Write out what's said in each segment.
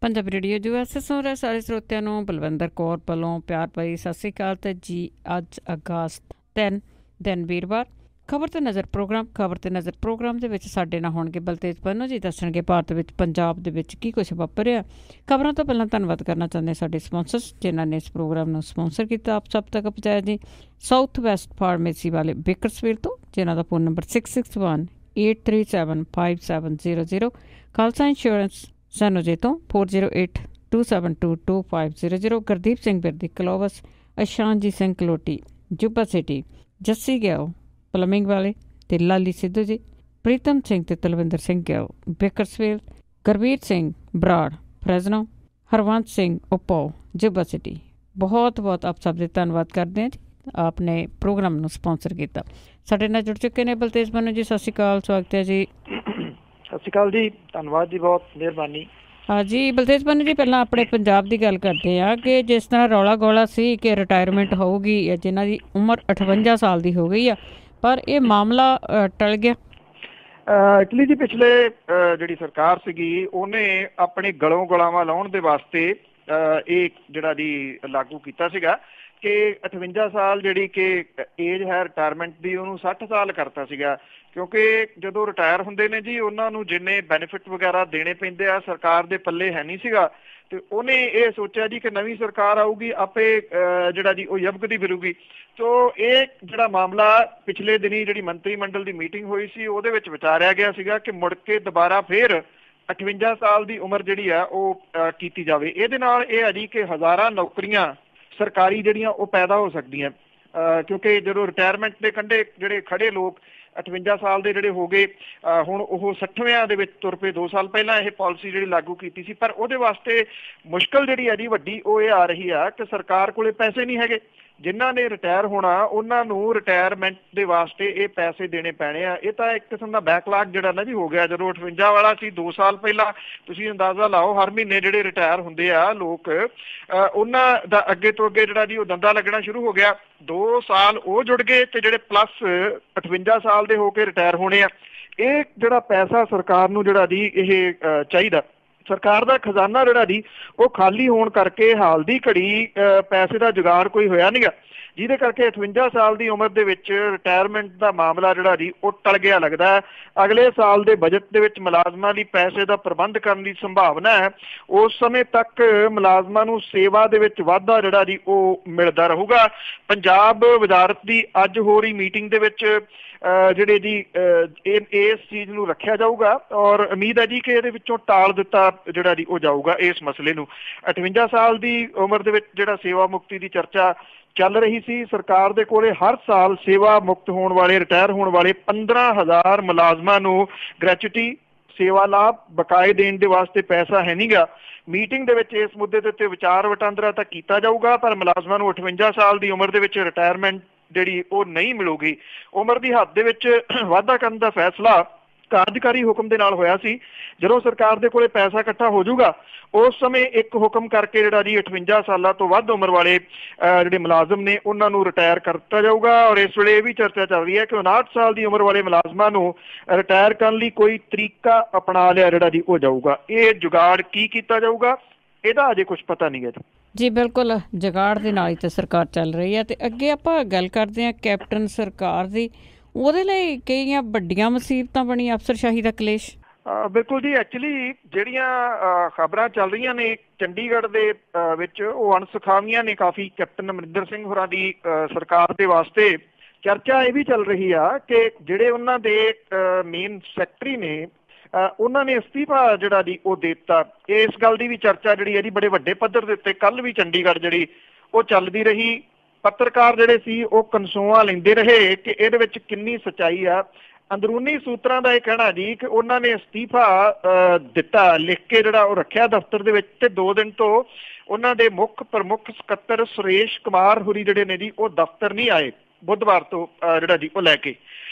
Punjabi radio USA ਸੁਣ ਰਹੇ ਸਾਰੇ ਸਰੋਤਿਆਂ ਨੂੰ ਬਲਵਿੰਦਰ ਕੌਰ ਵੱਲੋਂ ਪਿਆਰ ਭਰੀ ਸਤਿ ਸ਼੍ਰੀ ਅਕਾਲ ਤੇ ਜੀ। ਅੱਜ ਅਗਸਤ 3 ਦਿਨ ਵੀਰਵਾਰ। ਖਬਰ ਤੇ ਨਜ਼ਰ ਪ੍ਰੋਗਰਾਮ ਦੇ ਵਿੱਚ ਸਾਡੇ ਨਾਲ ਹੋਣਗੇ ਬਲਤੇਜ ਪੰਨੂ ਜੀ। ਦੱਸਣਗੇ ਭਾਰਤ ਵਿੱਚ ਪੰਜਾਬ ਦੇ ਵਿੱਚ ਕੀ ਕੁਛ ਵਾਪਰਿਆ। ਖਬਰਾਂ ਤੋਂ ਪਹਿਲਾਂ ਧੰਨਵਾਦ ਕਰਨਾ ਚਾਹੁੰਦੇ ਸਾਡੇ ਸਪਾਂਸਰਸ ਜਿਨ੍ਹਾਂ ਨੇ ਇਸ ਪ੍ਰੋਗਰਾਮ ਨੂੰ ਸਪਾਂਸਰ ਕੀਤਾ, ਆਪ ਸਭ ਤੱਕ ਪਹੁੰਚਾਇਆ ਜੀ। ਸਾਊਥ ਵੈਸਟ ਫਾਰਮੇਸੀ ਵਾਲੇ ਬੇਕਰਸਵੀਲ ਤੋਂ, ਜਿਨ੍ਹਾਂ ਦਾ ਫ਼ੋਨ ਨੰਬਰ 6618375700। ਖਾਲਸਾ ਇੰਸ਼ੋਰੈਂਸ ਸਨੋਜੇ ਤੋਂ 4082722500। ਗੁਰਦੀਪ ਸਿੰਘ ਬਿਰਦੀ ਕਲੋਵਸ, ਅਸ਼ਾਨਜੀ ਸਿੰਘ ਕਲੋਟੀ ਜੁਬਾ ਸਿਟੀ, ਜੱਸੀ ਗਿੱਲ ਪਲੰਬਿੰਗ ਵਾਲੇ ਤੇ ਲਾਲੀ ਸਿੱਧੂ ਜੀ, ਪ੍ਰੀਤਮ ਸਿੰਘ ਤੇ ਤਲਵਿੰਦਰ ਸਿੰਘ ਗਿੱਲ ਬੇਕਰਸਵੀਲ, ਗੁਰਬੀਰ ਸਿੰਘ ਬਰਾੜ ਫਰੈਜ਼ਨੋ, ਹਰਵੰਤ ਸਿੰਘ ਉਪੋ ਜੁਬਾ ਸਿਟੀ। ਬਹੁਤ ਬਹੁਤ ਆਪ ਸਭ ਦੇ ਧੰਨਵਾਦ ਕਰਦੇ ਹਾਂ ਜੀ, ਆਪਨੇ ਪ੍ਰੋਗਰਾਮ ਨੂੰ ਸਪਾਂਸਰ ਕੀਤਾ। ਸਾਡੇ ਨਾਲ ਜੁੜ ਚੁੱਕੇ ਨੇ ਬਲਤੇਜ ਪੰਨੂ ਜੀ। ਸਤਿ ਸ਼੍ਰੀ ਅਕਾਲ, ਸਵਾਗਤ ਹੈ ਜੀ। ਸਤਿ ਸ਼੍ਰੀ ਅਕਾਲ ਜੀ, ਧੰਨਵਾਦ ਜੀ, ਬਹੁਤ ਮਿਹਰਬਾਨੀ। ਹਾਂ ਜੀ ਬਲਤੇਜ ਪੰਨੂ ਜੀ, ਪਹਿਲਾਂ ਆਪਣੇ ਪੰਜਾਬ ਦੀ ਗੱਲ ਕਰਦੇ ਹਾਂ ਕਿ ਜਿਸ ਤਰ੍ਹਾਂ ਰੌਲਾ ਗੋਲਾ ਸੀ ਕਿ ਰਿਟਾਇਰਮੈਂਟ ਹੋਊਗੀ, ਜਿਨ੍ਹਾਂ ਦੀ ਉਮਰ 58 ਸਾਲ ਦੀ ਹੋ ਗਈ ਆ, ਪਰ ਇਹ ਮਾਮਲਾ ਟਲ ਗਿਆ। ਇਟਲੀ ਦੀ ਪਿਛਲੇ ਜਿਹੜੀ ਸਰਕਾਰ ਸੀਗੀ ਉਹਨੇ ਆਪਣੇ ਗਲਾਵਾਂ ਲਾਉਣ ਦੇ ਵਾਸਤੇ ਇਹ ਜਿਹੜਾ ਜੀ ਲਾਗੂ ਕੀਤਾ ਸੀਗਾ ਕਿ 58 ਸਾਲ ਜਿਹੜੀ ਕਿ ਏਜ ਹੈ ਰਿਟਾਇਰਮੈਂਟ ਦੀ, ਉਹਨੂੰ 60 ਸਾਲ ਕਰਤਾ ਸੀਗਾ। ਕਿਉਂਕਿ ਜਦੋਂ ਰਿਟਾਇਰ ਹੁੰਦੇ ਨੇ ਜੀ ਉਹਨਾਂ ਨੂੰ ਜਿੰਨੇ ਬੈਨੀਫਿਟ ਵਗੈਰਾ ਦੇਣੇ ਪੈਂਦੇ ਆ ਸਰਕਾਰ ਦੇ ਪੱਲੇ ਹੈ ਨਹੀਂ ਸੀਗਾ, ਤੇ ਉਹਨੇ ਇਹ ਸੋਚਿਆ ਜੀ ਕਿ ਨਵੀਂ ਸਰਕਾਰ ਆਊਗੀ ਆਪੇ ਜਿਹੜਾ ਜੀ ਉਹ ਯਬਕਦੀ ਫਿਰੂਗੀ। ਤੋ ਇਹ ਜਿਹੜਾ ਮਾਮਲਾ ਪਿਛਲੇ ਦਿਨੀ ਜਿਹੜੀ ਮੰਤਰੀ ਮੰਡਲ ਦੀ ਮੀਟਿੰਗ ਹੋਈ ਸੀ ਉਹਦੇ ਵਿੱਚ ਵਿਚਾਰਿਆ ਗਿਆ ਸੀਗਾ ਕਿ ਮੁੜ ਕੇ ਦੁਬਾਰਾ ਫੇਰ 58 ਸਾਲ ਦੀ ਉਮਰ ਜਿਹੜੀ ਆ ਉਹ ਕੀਤੀ ਜਾਵੇ। ਇਹਦੇ ਨਾਲ ਇਹ ਆ ਜੀ ਕਿ ਹਜ਼ਾਰਾਂ ਨੌਕਰੀਆਂ ਸਰਕਾਰੀ ਜਿਹੜੀਆਂ ਉਹ ਪੈਦਾ ਹੋ ਸਕਦੀਆਂ, ਕਿਉਂਕਿ ਜਦੋਂ ਰਿਟਾਇਰਮੈਂਟ ਦੇ ਕੰਢੇ ਜਿਹੜੇ ਖੜੇ ਲੋਕ 58 ਸਾਲ ਦੇ ਜਿਹੜੇ ਹੋ ਗਏ, ਹੁਣ ਉਹ 60ਵਿਆਂ ਦੇ ਵਿੱਚ ਤੁਰ ਪਏ। 2 ਸਾਲ ਪਹਿਲਾਂ ਇਹ ਪਾਲਿਸੀ ਜਿਹੜੀ ਲਾਗੂ ਕੀਤੀ ਸੀ, ਪਰ ਉਹਦੇ ਵਾਸਤੇ ਮੁਸ਼ਕਲ ਜਿਹੜੀ ਆ ਜੀ ਵੱਡੀ ਉਹ ਇਹ ਆ ਰਹੀ ਆ ਕਿ ਸਰਕਾਰ ਕੋਲੇ ਪੈਸੇ ਨਹੀਂ ਹੈਗੇ। ਜਿਨ੍ਹਾਂ ਨੇ ਰਿਟਾਇਰ ਹੋਣਾ ਉਹਨਾਂ ਨੂੰ ਰਿਟਾਇਰਮੈਂਟ ਦੇ ਵਾਸਤੇ ਇਹ ਪੈਸੇ ਦੇਣੇ ਪੈਣੇ ਆ। ਇਹ ਤਾਂ ਇੱਕ ਕਿਸਮ ਦਾ ਬੈਕਲਾਗ ਜਿਹੜਾ ਨਾ ਜੀ ਹੋ ਗਿਆ। ਜਦੋਂ 58 ਵਾਲਾ ਸੀ 2 ਸਾਲ ਪਹਿਲਾਂ, ਤੁਸੀਂ ਅੰਦਾਜ਼ਾ ਲਾਓ ਹਰ ਮਹੀਨੇ ਜਿਹੜੇ ਰਿਟਾਇਰ ਹੁੰਦੇ ਆ ਲੋਕ, ਉਹਨਾਂ ਦਾ ਅੱਗੇ ਤੋਂ ਅੱਗੇ ਜਿਹੜਾ ਜੀ ਉਹ ਦੰਦਾ ਲੱਗਣਾ ਸ਼ੁਰੂ ਹੋ ਗਿਆ। 2 ਸਾਲ ਉਹ ਜੁੜ ਗਏ ਤੇ ਜਿਹੜੇ ਪਲੱਸ 58 ਸਾਲ ਦੇ ਹੋ ਕੇ ਰਿਟਾਇਰ ਹੋਣੇ ਆ। ਇਹ ਜਿਹੜਾ ਪੈਸਾ ਸਰਕਾਰ ਨੂੰ ਜਿਹੜਾ ਜੀ ਇਹ ਚਾਹੀਦਾ, ਸਰਕਾਰ ਦਾ ਖਜ਼ਾਨਾ ਜਿਹੜਾ ਜੀ ਉਹ ਖਾਲੀ ਹੋਣ ਕਰਕੇ ਹਾਲ ਦੀ ਘੜੀ ਪੈਸੇ ਦਾ ਜੁਗਾੜ ਕੋਈ ਹੋਇਆ ਨੀਗਾ, ਜਿਹਦੇ ਕਰਕੇ 58 ਸਾਲ ਦੀ ਉਮਰ ਦੇ ਵਿੱਚ ਰਿਟਾਇਰਮੈਂਟ ਦਾ ਮਾਮਲਾ ਜਿਹੜਾ ਜੀ ਉਹ ਟਲ ਗਿਆ ਲੱਗਦਾ ਹੈ। ਅਗਲੇ ਸਾਲ ਦੇ ਬਜਟ ਦੇ ਵਿੱਚ ਮੁਲਾਜ਼ਮਾਂ ਲਈ ਪੈਸੇ ਦਾ ਪ੍ਰਬੰਧ ਕਰਨ ਦੀ ਸੰਭਾਵਨਾ ਹੈ। ਉਸ ਸਮੇਂ ਤੱਕ ਮੁਲਾਜ਼ਮਾਂ ਨੂੰ ਸੇਵਾ ਦੇ ਵਿੱਚ ਵਾਧਾ ਜਿਹੜਾ ਜੀ ਉਹ ਮਿਲਦਾ ਰਹੂਗਾ। ਪੰਜਾਬ ਵਜ਼ਾਰਤ ਦੀ ਅੱਜ ਹੋ ਰਹੀ ਮੀਟਿੰਗ ਦੇ ਵਿੱਚ ਜਿਹੜੇ ਜੀ ਇਸ ਚੀਜ਼ ਨੂੰ ਰੱਖਿਆ ਜਾਊਗਾ ਔਰ ਉਮੀਦ ਹੈ ਜੀ ਕਿ ਇਹਦੇ ਵਿੱਚੋਂ ਟਾਲ ਦਿੱਤਾ ਜਿਹੜਾ ਜੀ ਉਹ ਜਾਊਗਾ ਇਸ ਮਸਲੇ ਨੂੰ। 58 ਸਾਲ ਦੀ ਉਮਰ ਦੇ ਵਿੱਚ ਜਿਹੜਾ ਸੇਵਾ ਮੁਕਤੀ ਦੀ ਚਰਚਾ ਚੱਲ ਰਹੀ ਸੀ, ਸਰਕਾਰ ਦੇ ਕੋਲੇ ਹਰ ਸਾਲ ਸੇਵਾ ਮੁਕਤ ਹੋਣ ਵਾਲੇ ਰਿਟਾਇਰ ਹੋਣ ਵਾਲੇ 15,000 ਮੁਲਾਜ਼ਮਾਂ ਨੂੰ ਗ੍ਰੈਚੁਟੀ ਸੇਵਾ ਲਾਭ ਬਕਾਏ ਦੇਣ ਦੇ ਵਾਸਤੇ ਪੈਸਾ ਹੈ ਨੀਗਾ। ਮੀਟਿੰਗ ਦੇ ਵਿੱਚ ਇਸ ਮੁੱਦੇ ਦੇ ਉੱਤੇ ਵਿਚਾਰ ਵਟਾਂਦਰਾ ਤਾਂ ਕੀਤਾ ਜਾਊਗਾ, ਪਰ ਮੁਲਾਜ਼ਮਾਂ ਨੂੰ 58 ਸਾਲ ਦੀ ਉਮਰ ਦੇ ਵਿੱਚ ਰਿਟਾਇਰਮੈਂਟ ਜਿਹੜੀ ਉਹ ਨਹੀਂ ਮਿਲੂਗੀ। ਉਮਰ ਦੀ ਹੱਦ ਦੇ ਵਿੱਚ ਵਾਧਾ ਕਰਨ ਦਾ ਫੈਸਲਾ ਕਾਰਜਕਾਰੀ ਹੁਕਮ ਦੇ ਨਾਲ ਹੋਇਆ ਸੀ। ਜਦੋਂ ਸਰਕਾਰ ਦੇ ਕੋਲੇ ਪੈਸਾ ਇਕੱਠਾ ਹੋ ਜਾਊਗਾ ਉਸ ਸਮੇਂ ਇੱਕ ਹੁਕਮ ਕਰਕੇ ਜਿਹੜਾ ਜੀ 58 ਸਾਲਾਂ ਤੋਂ ਵੱਧ ਉਮਰ ਵਾਲੇ ਜਿਹੜੇ ਮੁਲਾਜ਼ਮ ਨੇ ਉਹਨਾਂ ਨੂੰ ਰਿਟਾਇਰ ਕਰ ਦਿੱਤਾ ਜਾਊਗਾ। ਔਰ ਇਸ ਵੇਲੇ ਇਹ ਵੀ ਚਰਚਾ ਚੱਲ ਰਹੀ ਹੈ ਕਿ 59 ਸਾਲ ਦੀ ਉਮਰ ਵਾਲੇ ਮੁਲਾਜ਼ਮਾਂ ਨੂੰ ਰਿਟਾਇਰ ਕਰਨ ਲਈ ਕੋਈ ਤਰੀਕਾ ਅਪਣਾ ਲਿਆ ਜਿਹੜਾ ਜੀ ਉਹ ਜਾਊਗਾ। ਇਹ ਜੁਗਾੜ ਕੀ ਕੀਤਾ ਜਾਊਗਾ ਇਹਦਾ ਅਜੇ ਕੁਝ ਪਤਾ ਨਹੀਂ ਹੈ ਜੀ। ਬਿਲਕੁਲ ਜੁਗਾੜ ਦੇ ਨਾਲ ਹੀ ਤਾਂ ਸਰਕਾਰ ਚੱਲ ਰਹੀ ਹੈ। ਤੇ ਅੱਗੇ ਆਪਾਂ ਗੱਲ ਕਰਦੇ ਹਾਂ ਕੈਪਟਨ ਸਰਕਾਰ ਦੀ। ਉਹਦੇ ਲਈ ਕਈਆਂ ਵੱਡੀਆਂ ਮੁਸੀਬਤਾਂ ਬਣੀਆਂ, ਅਫਸਰਸ਼ਾਹੀ ਦਾ ਕਲੇਸ਼। ਬਿਲਕੁਲ ਜੀ, ਐਕਚੁਅਲੀ ਜਿਹੜੀਆਂ ਖਬਰਾਂ ਚੱਲ ਰਹੀਆਂ ਨੇ ਚੰਡੀਗੜ੍ਹ ਦੇ ਵਿੱਚ ਉਹ ਅਣਸੁਖਾਵੀਆਂ ਨੇ ਕਾਫੀ। ਕੈਪਟਨ ਅਮਰਿੰਦਰ ਸਿੰਘ ਹੋਰਾਂ ਦੀ ਸਰਕਾਰ ਦੇ ਵਾਸਤੇ ਚਰਚਾ ਇਹ ਵੀ ਚੱਲ ਰਹੀ ਆ ਕਿ ਜਿਹੜੇ ਉਹਨਾਂ ਦੇ ਮੇਨ ਸੈਕਟਰੀ ਨੇ ਉਹਨਾਂ ਨੇ ਅਸਤੀਫਾ ਜਿਹੜਾ ਜੀ ਉਹ ਦੇ ਦਿੱਤਾ। ਇਸ ਗੱਲ ਦੀ ਵੀ ਚਰਚਾ ਜਿਹੜੀ ਹੈ ਜੀ ਬੜੇ ਵੱਡੇ ਪੱਧਰ ਦੇ ਉੱਤੇ ਕੱਲ੍ਹ ਵੀ ਚੰਡੀਗੜ੍ਹ ਜਿਹੜੀ ਉਹ ਚੱਲਦੀ ਰਹੀ। ਪੱਤਰਕਾਰ ਜਿਹੜੇ ਸੀ ਉਹ ਕਨਸੋਆਂ ਲੈਂਦੇ ਰਹੇ ਕਿ ਇਹਦੇ ਵਿੱਚ ਕਿੰਨੀ ਸੱਚਾਈ ਆ। ਅੰਦਰੂਨੀ ਸੂਤਰਾਂ ਦਾ ਇਹ ਕਹਿਣਾ ਜੀ ਕਿ ਉਹਨਾਂ ਨੇ ਅਸਤੀਫਾ ਦਿੱਤਾ, ਲਿਖ ਕੇ ਜਿਹੜਾ ਉਹ ਰੱਖਿਆ ਦਫ਼ਤਰ ਦੇ ਵਿੱਚ, ਤੇ 2 ਦਿਨ ਤੋਂ ਉਹਨਾਂ ਦੇ ਮੁੱਖ ਪ੍ਰਮੁੱਖ ਸਕੱਤਰ ਸੁਰੇਸ਼ ਕੁਮਾਰ ਹੋਰੀ ਜਿਹੜੇ ਨੇ ਜੀ ਉਹ ਦਫ਼ਤਰ ਨਹੀਂ ਆਏ ਬੁੱਧਵਾਰ ਤੋਂ ਜਿਹੜਾ ਜੀ ਉਹ ਲੈ ਕੇ।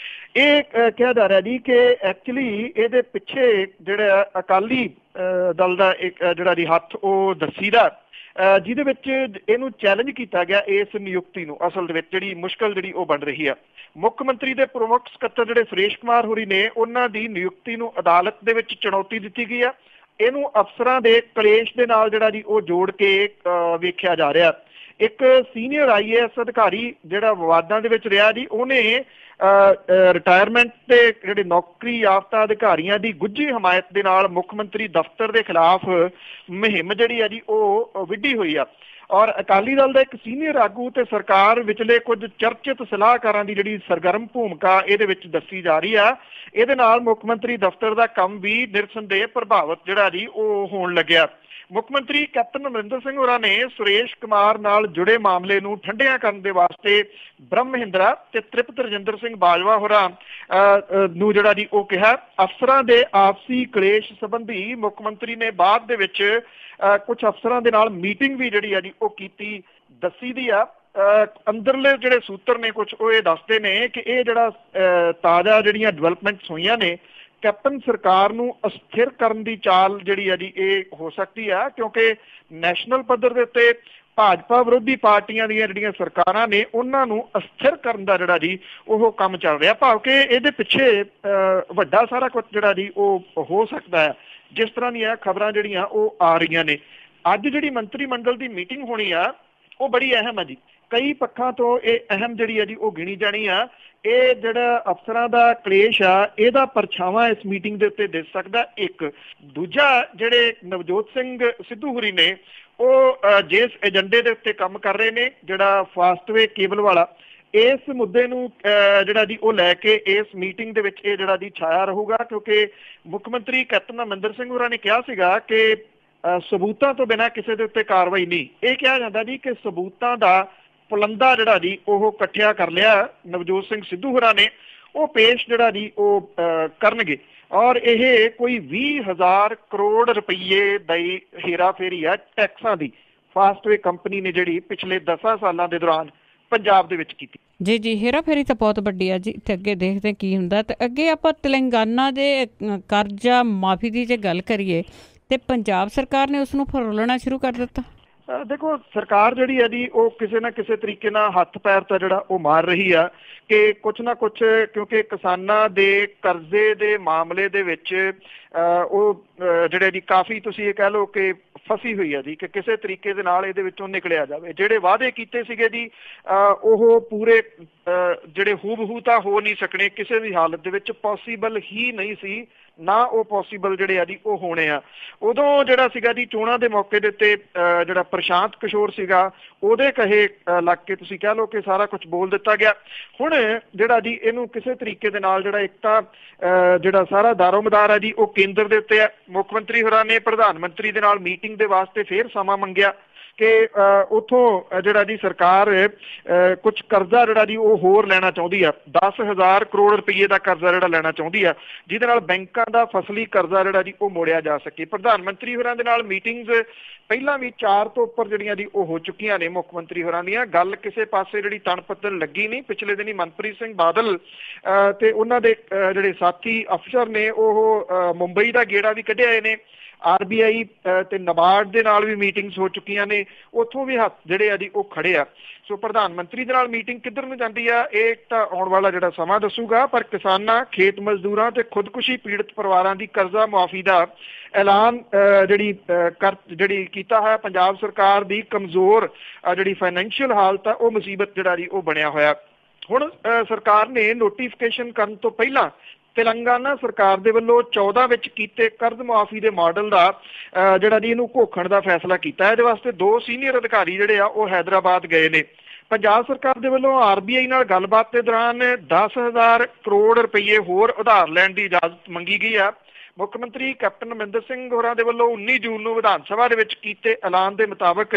ਇਹ ਕਿਹਾ ਜਾ ਰਿਹਾ ਜੀ ਕਿ ਐਕਚੁਅਲੀ ਇਹਦੇ ਪਿੱਛੇ ਜਿਹੜਾ ਅਕਾਲੀ ਦਲ ਦਾ ਇੱਕ ਜਿਹੜਾ ਜੀ ਹੱਥ ਉਹ ਦੱਸੀਦਾ, ਜਿਹਦੇ ਵਿੱਚ ਇਹਨੂੰ ਚੈਲੰਜ ਕੀਤਾ ਗਿਆ ਇਸ ਨਿਯੁਕਤੀ ਨੂੰ। ਅਸਲ ਦੇ ਵਿੱਚ ਜਿਹੜੀ ਮੁਸ਼ਕਲ ਜਿਹੜੀ ਉਹ ਬਣ ਰਹੀ ਆ, ਮੁੱਖ ਮੰਤਰੀ ਦੇ ਪ੍ਰਮੁੱਖ ਸਕੱਤਰ ਜਿਹੜੇ ਸੁਰੇਸ਼ ਕੁਮਾਰ ਹੋਰੀ ਨੇ ਉਹਨਾਂ ਦੀ ਨਿਯੁਕਤੀ ਨੂੰ ਅਦਾਲਤ ਦੇ ਵਿੱਚ ਚੁਣੌਤੀ ਦਿੱਤੀ ਗਈ ਆ। ਇਹਨੂੰ ਅਫਸਰਾਂ ਦੇ ਕਲੇਸ਼ ਦੇ ਨਾਲ ਜਿਹੜਾ ਜੀ ਉਹ ਜੋੜ ਕੇ ਵੇਖਿਆ ਜਾ ਰਿਹਾ। ਇੱਕ ਸੀਨੀਅਰ IAS ਅਧਿਕਾਰੀ ਜਿਹੜਾ ਵਿਵਾਦਾਂ ਦੇ ਵਿੱਚ ਰਿਹਾ ਜੀ, ਉਹਨੇ ਰਿਟਾਇਰਮੈਂਟ ਤੇ ਜਿਹੜੇ ਨੌਕਰੀ ਯਾਫਤਾ ਅਧਿਕਾਰੀਆਂ ਦੀ ਗੁੱਝੀ ਹਮਾਇਤ ਦੇ ਨਾਲ ਮੁੱਖ ਮੰਤਰੀ ਦਫ਼ਤਰ ਦੇ ਖਿਲਾਫ ਮੁਹਿੰਮ ਜਿਹੜੀ ਆ ਜੀ ਉਹ ਵਿੱਢੀ ਹੋਈ ਆ। ਔਰ ਅਕਾਲੀ ਦਲ ਦਾ ਇੱਕ ਸੀਨੀਅਰ ਆਗੂ ਤੇ ਸਰਕਾਰ ਵਿਚਲੇ ਕੁਝ ਚਰਚਿਤ ਸਲਾਹਕਾਰਾਂ ਦੀ ਜਿਹੜੀ ਸਰਗਰਮ ਭੂਮਿਕਾ ਇਹਦੇ ਵਿੱਚ ਦੱਸੀ ਜਾ ਰਹੀ ਆ। ਇਹਦੇ ਨਾਲ ਮੁੱਖ ਮੰਤਰੀ ਦਫ਼ਤਰ ਦਾ ਕੰਮ ਵੀ ਨਿਰਸੰਦੇਹ ਪ੍ਰਭਾਵਿਤ ਜਿਹੜਾ ਜੀ ਉਹ ਹੋਣ ਲੱਗਿਆ। ਮੁੱਖ ਮੰਤਰੀ ਕੈਪਟਨ ਅਮਰਿੰਦਰ ਸਿੰਘ ਹੋਰਾਂ ਨੇ ਸੁਰੇਸ਼ ਕੁਮਾਰ ਨਾਲ ਜੁੜੇ ਮਾਮਲੇ ਨੂੰ ਠੰਡਿਆਂ ਕਰਨ ਦੇ ਵਾਸਤੇ ਬ੍ਰਹਮ ਮਹਿੰਦਰਾ ਤੇ ਤ੍ਰਿਪਤ ਰਜਿੰਦਰ ਸਿੰਘ ਬਾਜਵਾ ਹੋਰਾਂ ਨੂੰ ਜਿਹੜਾ ਜੀ ਉਹ ਕਿਹਾ। ਅਫਸਰਾਂ ਦੇ ਆਪਸੀ ਕਲੇਸ਼ ਸੰਬੰਧੀ ਮੁੱਖ ਮੰਤਰੀ ਨੇ ਬਾਅਦ ਦੇ ਵਿੱਚ ਕੁਝ ਅਫਸਰਾਂ ਦੇ ਨਾਲ ਮੀਟਿੰਗ ਵੀ ਜਿਹੜੀ ਆ ਜੀ ਉਹ ਕੀਤੀ ਦੱਸੀ ਦੀ ਆ। ਅੰਦਰਲੇ ਜਿਹੜੇ ਸੂਤਰ ਨੇ ਕੁਝ ਉਹ ਇਹ ਦੱਸਦੇ ਨੇ ਕਿ ਇਹ ਜਿਹੜਾ ਤਾਜ਼ਾ ਜਿਹੜੀਆਂ ਡਿਵੈਲਪਮੈਂਟਸ ਹੋਈਆਂ ਨੇ, ਕੈਪਟਨ ਸਰਕਾਰ ਨੂੰ ਅਸਥਿਰ ਕਰਨ ਦੀ ਚਾਲ ਜਿਹੜੀ ਆ ਜੀ ਇਹ ਹੋ ਸਕਦੀ ਆ, ਕਿਉਂਕਿ ਨੈਸ਼ਨਲ ਪੱਧਰ ਦੇ ਉੱਤੇ ਭਾਜਪਾ ਵਿਰੋਧੀ ਪਾਰਟੀਆਂ ਦੀਆਂ ਜਿਹੜੀਆਂ ਸਰਕਾਰਾਂ ਨੇ ਉਹਨਾਂ ਨੂੰ ਅਸਥਿਰ ਕਰਨ ਦਾ ਜਿਹੜਾ ਜੀ ਉਹ ਕੰਮ ਚੱਲ ਰਿਹਾ। ਭਾਵ ਕਿ ਇਹਦੇ ਪਿੱਛੇ ਵੱਡਾ ਸਾਰਾ ਕੁਝ ਜਿਹੜਾ ਜੀ ਉਹ ਹੋ ਸਕਦਾ ਹੈ। ਜਿਸ ਤਰ੍ਹਾਂ ਦੀਆਂ ਖਬਰਾਂ ਜਿਹੜੀਆਂ ਉਹ ਆ ਰਹੀਆਂ ਨੇ, ਅੱਜ ਜਿਹੜੀ ਮੰਤਰੀ ਮੰਡਲ ਦੀ ਮੀਟਿੰਗ ਹੋਣੀ ਆ ਉਹ ਬੜੀ ਅਹਿਮ ਹੈ ਜੀ। ਕਈ ਪੱਖਾਂ ਤੋਂ ਇਹ ਅਹਿਮ ਜਿਹੜੀ ਆ ਜੀ ਉਹ ਗਿਣੀ ਜਾਣੀ ਆ। ਇਹ ਜਿਹੜਾ ਅਫਸਰਾਂ ਦਾ ਕਲੇਸ਼ ਆ ਇਹਦਾ ਪਰਛਾਵਾਂ ਇਸ ਮੀਟਿੰਗ ਦੇ ਉੱਤੇ ਦਿਸ ਸਕਦਾ। ਇੱਕ ਦੂਜਾ, ਜਿਹੜੇ ਨਵਜੋਤ ਸਿੰਘ ਸਿੱਧੂ ਹੋਰੀ ਨੇ ਉਹ ਜਿਸ ਏਜੰਡੇ ਦੇ ਉੱਤੇ ਕੰਮ ਕਰ ਰਹੇ ਨੇ, ਜਿਹੜਾ ਫਾਸਟਵੇ ਕੇਬਲ ਵਾਲਾ, ਇਸ ਮੁੱਦੇ ਨੂੰ ਜਿਹੜਾ ਜੀ ਉਹ ਲੈ ਕੇ ਇਸ ਮੀਟਿੰਗ ਦੇ ਵਿੱਚ ਇਹ ਜਿਹੜਾ ਜੀ ਛਾਇਆ ਰਹੂਗਾ। ਕਿਉਂਕਿ ਮੁੱਖ ਮੰਤਰੀ ਕੈਪਟਨ ਅਮਰਿੰਦਰ ਸਿੰਘ ਹੋਰਾਂ ਨੇ ਕਿਹਾ ਸੀਗਾ ਕਿ ਸਬੂਤਾਂ ਤੋਂ ਬਿਨਾਂ ਕਿਸੇ ਦੇ ਉੱਤੇ ਕਾਰਵਾਈ ਨਹੀਂ। ਇਹ ਕਿਹਾ ਜਾਂਦਾ ਜੀ ਕਿ ਸਬੂਤਾਂ ਦਾ ਪੁਲੰਦਾ ਜਿਹੜਾ ਜੀ ਉਹ ਇਕੱਠਿਆ ਕਰ ਲਿਆ ਨਵਜੋਤ ਸਿੰਘ ਸਿੱਧੂ ਹੋਰਾਂ ਨੇ, ਉਹ ਪੇਸ਼ ਜਿਹੜਾ ਜੀ ਉਹ ਕਰਨਗੇ। ਔਰ ਇਹ ਕੋਈ 20,000 ਕਰੋੜ ਰੁਪਈਏ ਦੀ ਹੇਰਾਫੇਰੀ ਆ ਟੈਕਸਾਂ ਦੀ, ਫਾਸਟਵੇ ਕੰਪਨੀ ਨੇ ਜਿਹੜੀ ਪਿਛਲੇ 10 ਸਾਲਾਂ ਦੇ ਦੌਰਾਨ ਪੰਜਾਬ ਦੇ ਵਿੱਚ ਕੀਤੀ। ਜੀ ਹੇਰਾਫੇਰੀ ਤਾਂ ਬਹੁਤ ਵੱਡੀ ਆ ਜੀ। ਤੇ ਅੱਗੇ ਦੇਖਦੇ ਕੀ ਹੁੰਦਾ। ਤੇ ਅੱਗੇ ਆਪਾਂ ਤੇਲੰਗਾਨਾ ਦੇ ਕਰਜ਼ਾ ਮਾਫੀ ਦੀ ਜੇ ਗੱਲ ਕਰੀਏ ਤੇ ਪੰਜਾਬ ਸਰਕਾਰ ਨੇ ਉਸ ਨੂੰ ਫਰੋਲਣਾ ਸ਼ੁਰੂ ਕਰ ਦਿੱਤਾ। ਦੇਖੋ, ਸਰਕਾਰ ਜਿਹੜੀ ਹੈ ਜੀ ਉਹ ਕਿਸੇ ਨਾ ਕਿਸੇ ਤਰੀਕੇ ਨਾਲ ਹੱਥ ਪੈਰ ਤਾਂ ਜਿਹੜਾ ਉਹ ਮਾਰ ਰਹੀ ਆ ਕਿ ਕੁਛ ਨਾ ਕੁਛ, ਕਿਉਂਕਿ ਕਿਸਾਨਾਂ ਦੇ ਕਰਜ਼ੇ ਦੇ ਮਾਮਲੇ ਦੇ ਵਿੱਚ ਉਹ ਜਿਹੜੇ ਜੀ ਕਾਫੀ ਤੁਸੀਂ ਇਹ ਕਹਿ ਲਓ ਕਿ ਫਸੀ ਹੋਈ ਆ ਜੀ ਕਿ ਕਿਸੇ ਤਰੀਕੇ ਦੇ ਨਾਲ ਇਹਦੇ ਵਿੱਚੋਂ ਨਿਕਲਿਆ ਜਾਵੇ। ਜਿਹੜੇ ਵਾਅਦੇ ਕੀਤੇ ਸੀਗੇ ਜੀ ਉਹ ਪੂਰੇ ਜਿਹੜੇ ਹੂਬਹੂ ਤਾਂ ਹੋ ਨਹੀਂ ਸਕਣੇ, ਕਿਸੇ ਵੀ ਹਾਲਤ ਦੇ ਵਿੱਚ ਪੋਸੀਬਲ ਹੀ ਨਹੀਂ ਸੀ, ਨਾ ਉਹ ਪੋਸੀਬਲ ਜਿਹੜੇ ਆ ਜੀ ਉਹ ਹੋਣੇ ਆ। ਉਦੋਂ ਜਿਹੜਾ ਸੀਗਾ ਜੀ ਚੋਣਾਂ ਦੇ ਮੌਕੇ ਦੇ ਉੱਤੇ ਜਿਹੜਾ ਪ੍ਰਸ਼ਾਂਤ ਕਿਸ਼ੋਰ ਸੀਗਾ ਉਹਦੇ ਕਹੇ ਲੱਗ ਕੇ ਤੁਸੀਂ ਕਹਿ ਲਓ ਕਿ ਸਾਰਾ ਕੁਝ ਬੋਲ ਦਿੱਤਾ ਗਿਆ। ਹੁਣ ਜਿਹੜਾ ਜੀ ਇਹਨੂੰ ਕਿਸੇ ਤਰੀਕੇ ਦੇ ਨਾਲ ਜਿਹੜਾ ਇੱਕ ਤਾਂ ਜਿਹੜਾ ਸਾਰਾ ਦਾਰੋਮਦਾਰ ਹੈ ਜੀ ਉਹ ਕੇਂਦਰ ਦੇ ਉੱਤੇ ਹੈ। ਮੁੱਖ ਮੰਤਰੀ ਹੋਰਾਂ ਨੇ ਪ੍ਰਧਾਨ ਮੰਤਰੀ ਦੇ ਨਾਲ ਮੀਟਿੰਗ ਦੇ ਵਾਸਤੇ ਫੇਰ ਸਮਾਂ ਮੰਗਿਆ ਕਿ ਉੱਥੋਂ ਜਿਹੜਾ ਜੀ ਸਰਕਾਰ ਕੁਝ ਕਰਜ਼ਾ ਜਿਹੜਾ ਜੀ ਉਹ ਹੋਰ ਲੈਣਾ ਚਾਹੁੰਦੀ ਆ। 10,000 ਕਰੋੜ ਰੁਪਈਏ ਦਾ ਕਰਜ਼ਾ ਜਿਹੜਾ ਲੈਣਾ ਚਾਹੁੰਦੀ ਆ, ਜਿਹਦੇ ਨਾਲ ਬੈਂਕਾਂ ਦਾ ਫਸਲੀ ਕਰਜ਼ਾ ਜਿਹੜਾ ਜੀ ਉਹ ਮੋੜਿਆ ਜਾ ਸਕੇ। ਪ੍ਰਧਾਨ ਮੰਤਰੀ ਹੋਰਾਂ ਦੇ ਨਾਲ ਮੀਟਿੰਗਸ ਪਹਿਲਾਂ ਵੀ 4 ਤੋਂ ਉੱਪਰ ਜਿਹੜੀਆਂ ਜੀ ਉਹ ਹੋ ਚੁੱਕੀਆਂ ਨੇ ਮੁੱਖ ਮੰਤਰੀ ਹੋਰਾਂ ਦੀਆਂ। ਗੱਲ ਕਿਸੇ ਪਾਸੇ ਜਿਹੜੀ ਤਣਪੱਤਣ ਲੱਗੀ ਨਹੀਂ। ਪਿਛਲੇ ਦਿਨੀ ਮਨਪ੍ਰੀਤ ਸਿੰਘ ਬਾਦਲ ਤੇ ਉਹਨਾਂ ਦੇ ਜਿਹੜੇ ਸਾਥੀ ਅਫਸਰ ਨੇ ਉਹ ਮੁੰਬਈ ਦਾ ਗੇੜਾ ਵੀ ਕੱਢਿਆ ਨੇ। RBI ਤੇ ਨਬਾਰਡ ਦੇ ਨਾਲ ਵੀ ਮੀਟਿੰਗਸ ਹੋ ਚੁੱਕੀਆਂ ਨੇ, ਉੱਥੋਂ ਵੀ ਹੱਥ ਜਿਹੜੇ ਆ ਜੀ ਉਹ ਖੜੇ ਆ। ਸੋ ਪ੍ਰਧਾਨ ਮੰਤਰੀ ਦੇ ਨਾਲ ਮੀਟਿੰਗ ਕਿੱਧਰ ਨੂੰ ਜਾਂਦੀ ਆ ਇਹ ਤਾਂ ਆਉਣ ਵਾਲਾ ਜਿਹੜਾ ਸਮਾਂ ਦੱਸੂਗਾ। ਪਰ ਕਿਸਾਨਾਂ, ਖੇਤ ਮਜ਼ਦੂਰਾਂ ਤੇ ਖੁਦਕੁਸ਼ੀ ਪੀੜਤ ਪਰਿਵਾਰਾਂ ਦੀ ਕਰਜ਼ਾ ਮੁਆਫੀ ਦਾ ਐਲਾਨ ਜਿਹੜੀ ਕੀਤਾ ਹੈ ਪੰਜਾਬ ਸਰਕਾਰ ਦੀ ਕਮਜ਼ੋਰ ਜਿਹੜੀ ਫਾਈਨੈਂਸ਼ੀਅਲ ਹਾਲਤ ਆ ਉਹ ਮੁਸੀਬਤ ਜਿਹੜਾ ਜੀ ਉਹ ਬਣਿਆ ਹੋਇਆ। ਹੁਣ ਸਰਕਾਰ ਨੇ ਨੋਟੀਫਿਕੇਸ਼ਨ ਕਰਨ ਤੋਂ ਪਹਿਲਾਂ ਤੇਲੰਗਾਨਾ ਸਰਕਾਰ ਦੇ ਵੱਲੋਂ 14 ਵਿੱਚ ਕੀਤੇ ਕਰਜ਼ ਮੁਆਫੀ ਦੇ ਮਾਡਲ ਦਾ ਜਿਹੜਾ ਜੀ ਇਹਨੂੰ ਘੋਖਣ ਦਾ ਫੈਸਲਾ ਕੀਤਾ। ਇਹਦੇ ਵਾਸਤੇ 2 ਸੀਨੀਅਰ ਅਧਿਕਾਰੀ ਜਿਹੜੇ ਆ ਉਹ ਹੈਦਰਾਬਾਦ ਗਏ ਨੇ। ਪੰਜਾਬ ਸਰਕਾਰ ਦੇ ਵੱਲੋਂ RBI ਨਾਲ ਗੱਲਬਾਤ ਦੇ ਦੌਰਾਨ 10,000 ਕਰੋੜ ਰੁਪਈਏ ਹੋਰ ਉਧਾਰ ਲੈਣ ਦੀ ਇਜਾਜ਼ਤ ਮੰਗੀ ਗਈ ਆ। ਮੁੱਖ ਮੰਤਰੀ ਕੈਪਟਨ ਅਮਰਿੰਦਰ ਸਿੰਘ ਹੋਰਾਂ ਦੇ ਵੱਲੋਂ 19 ਜੂਨ ਨੂੰ ਵਿਧਾਨ ਸਭਾ ਦੇ ਵਿੱਚ ਕੀਤੇ ਐਲਾਨ ਦੇ ਮੁਤਾਬਕ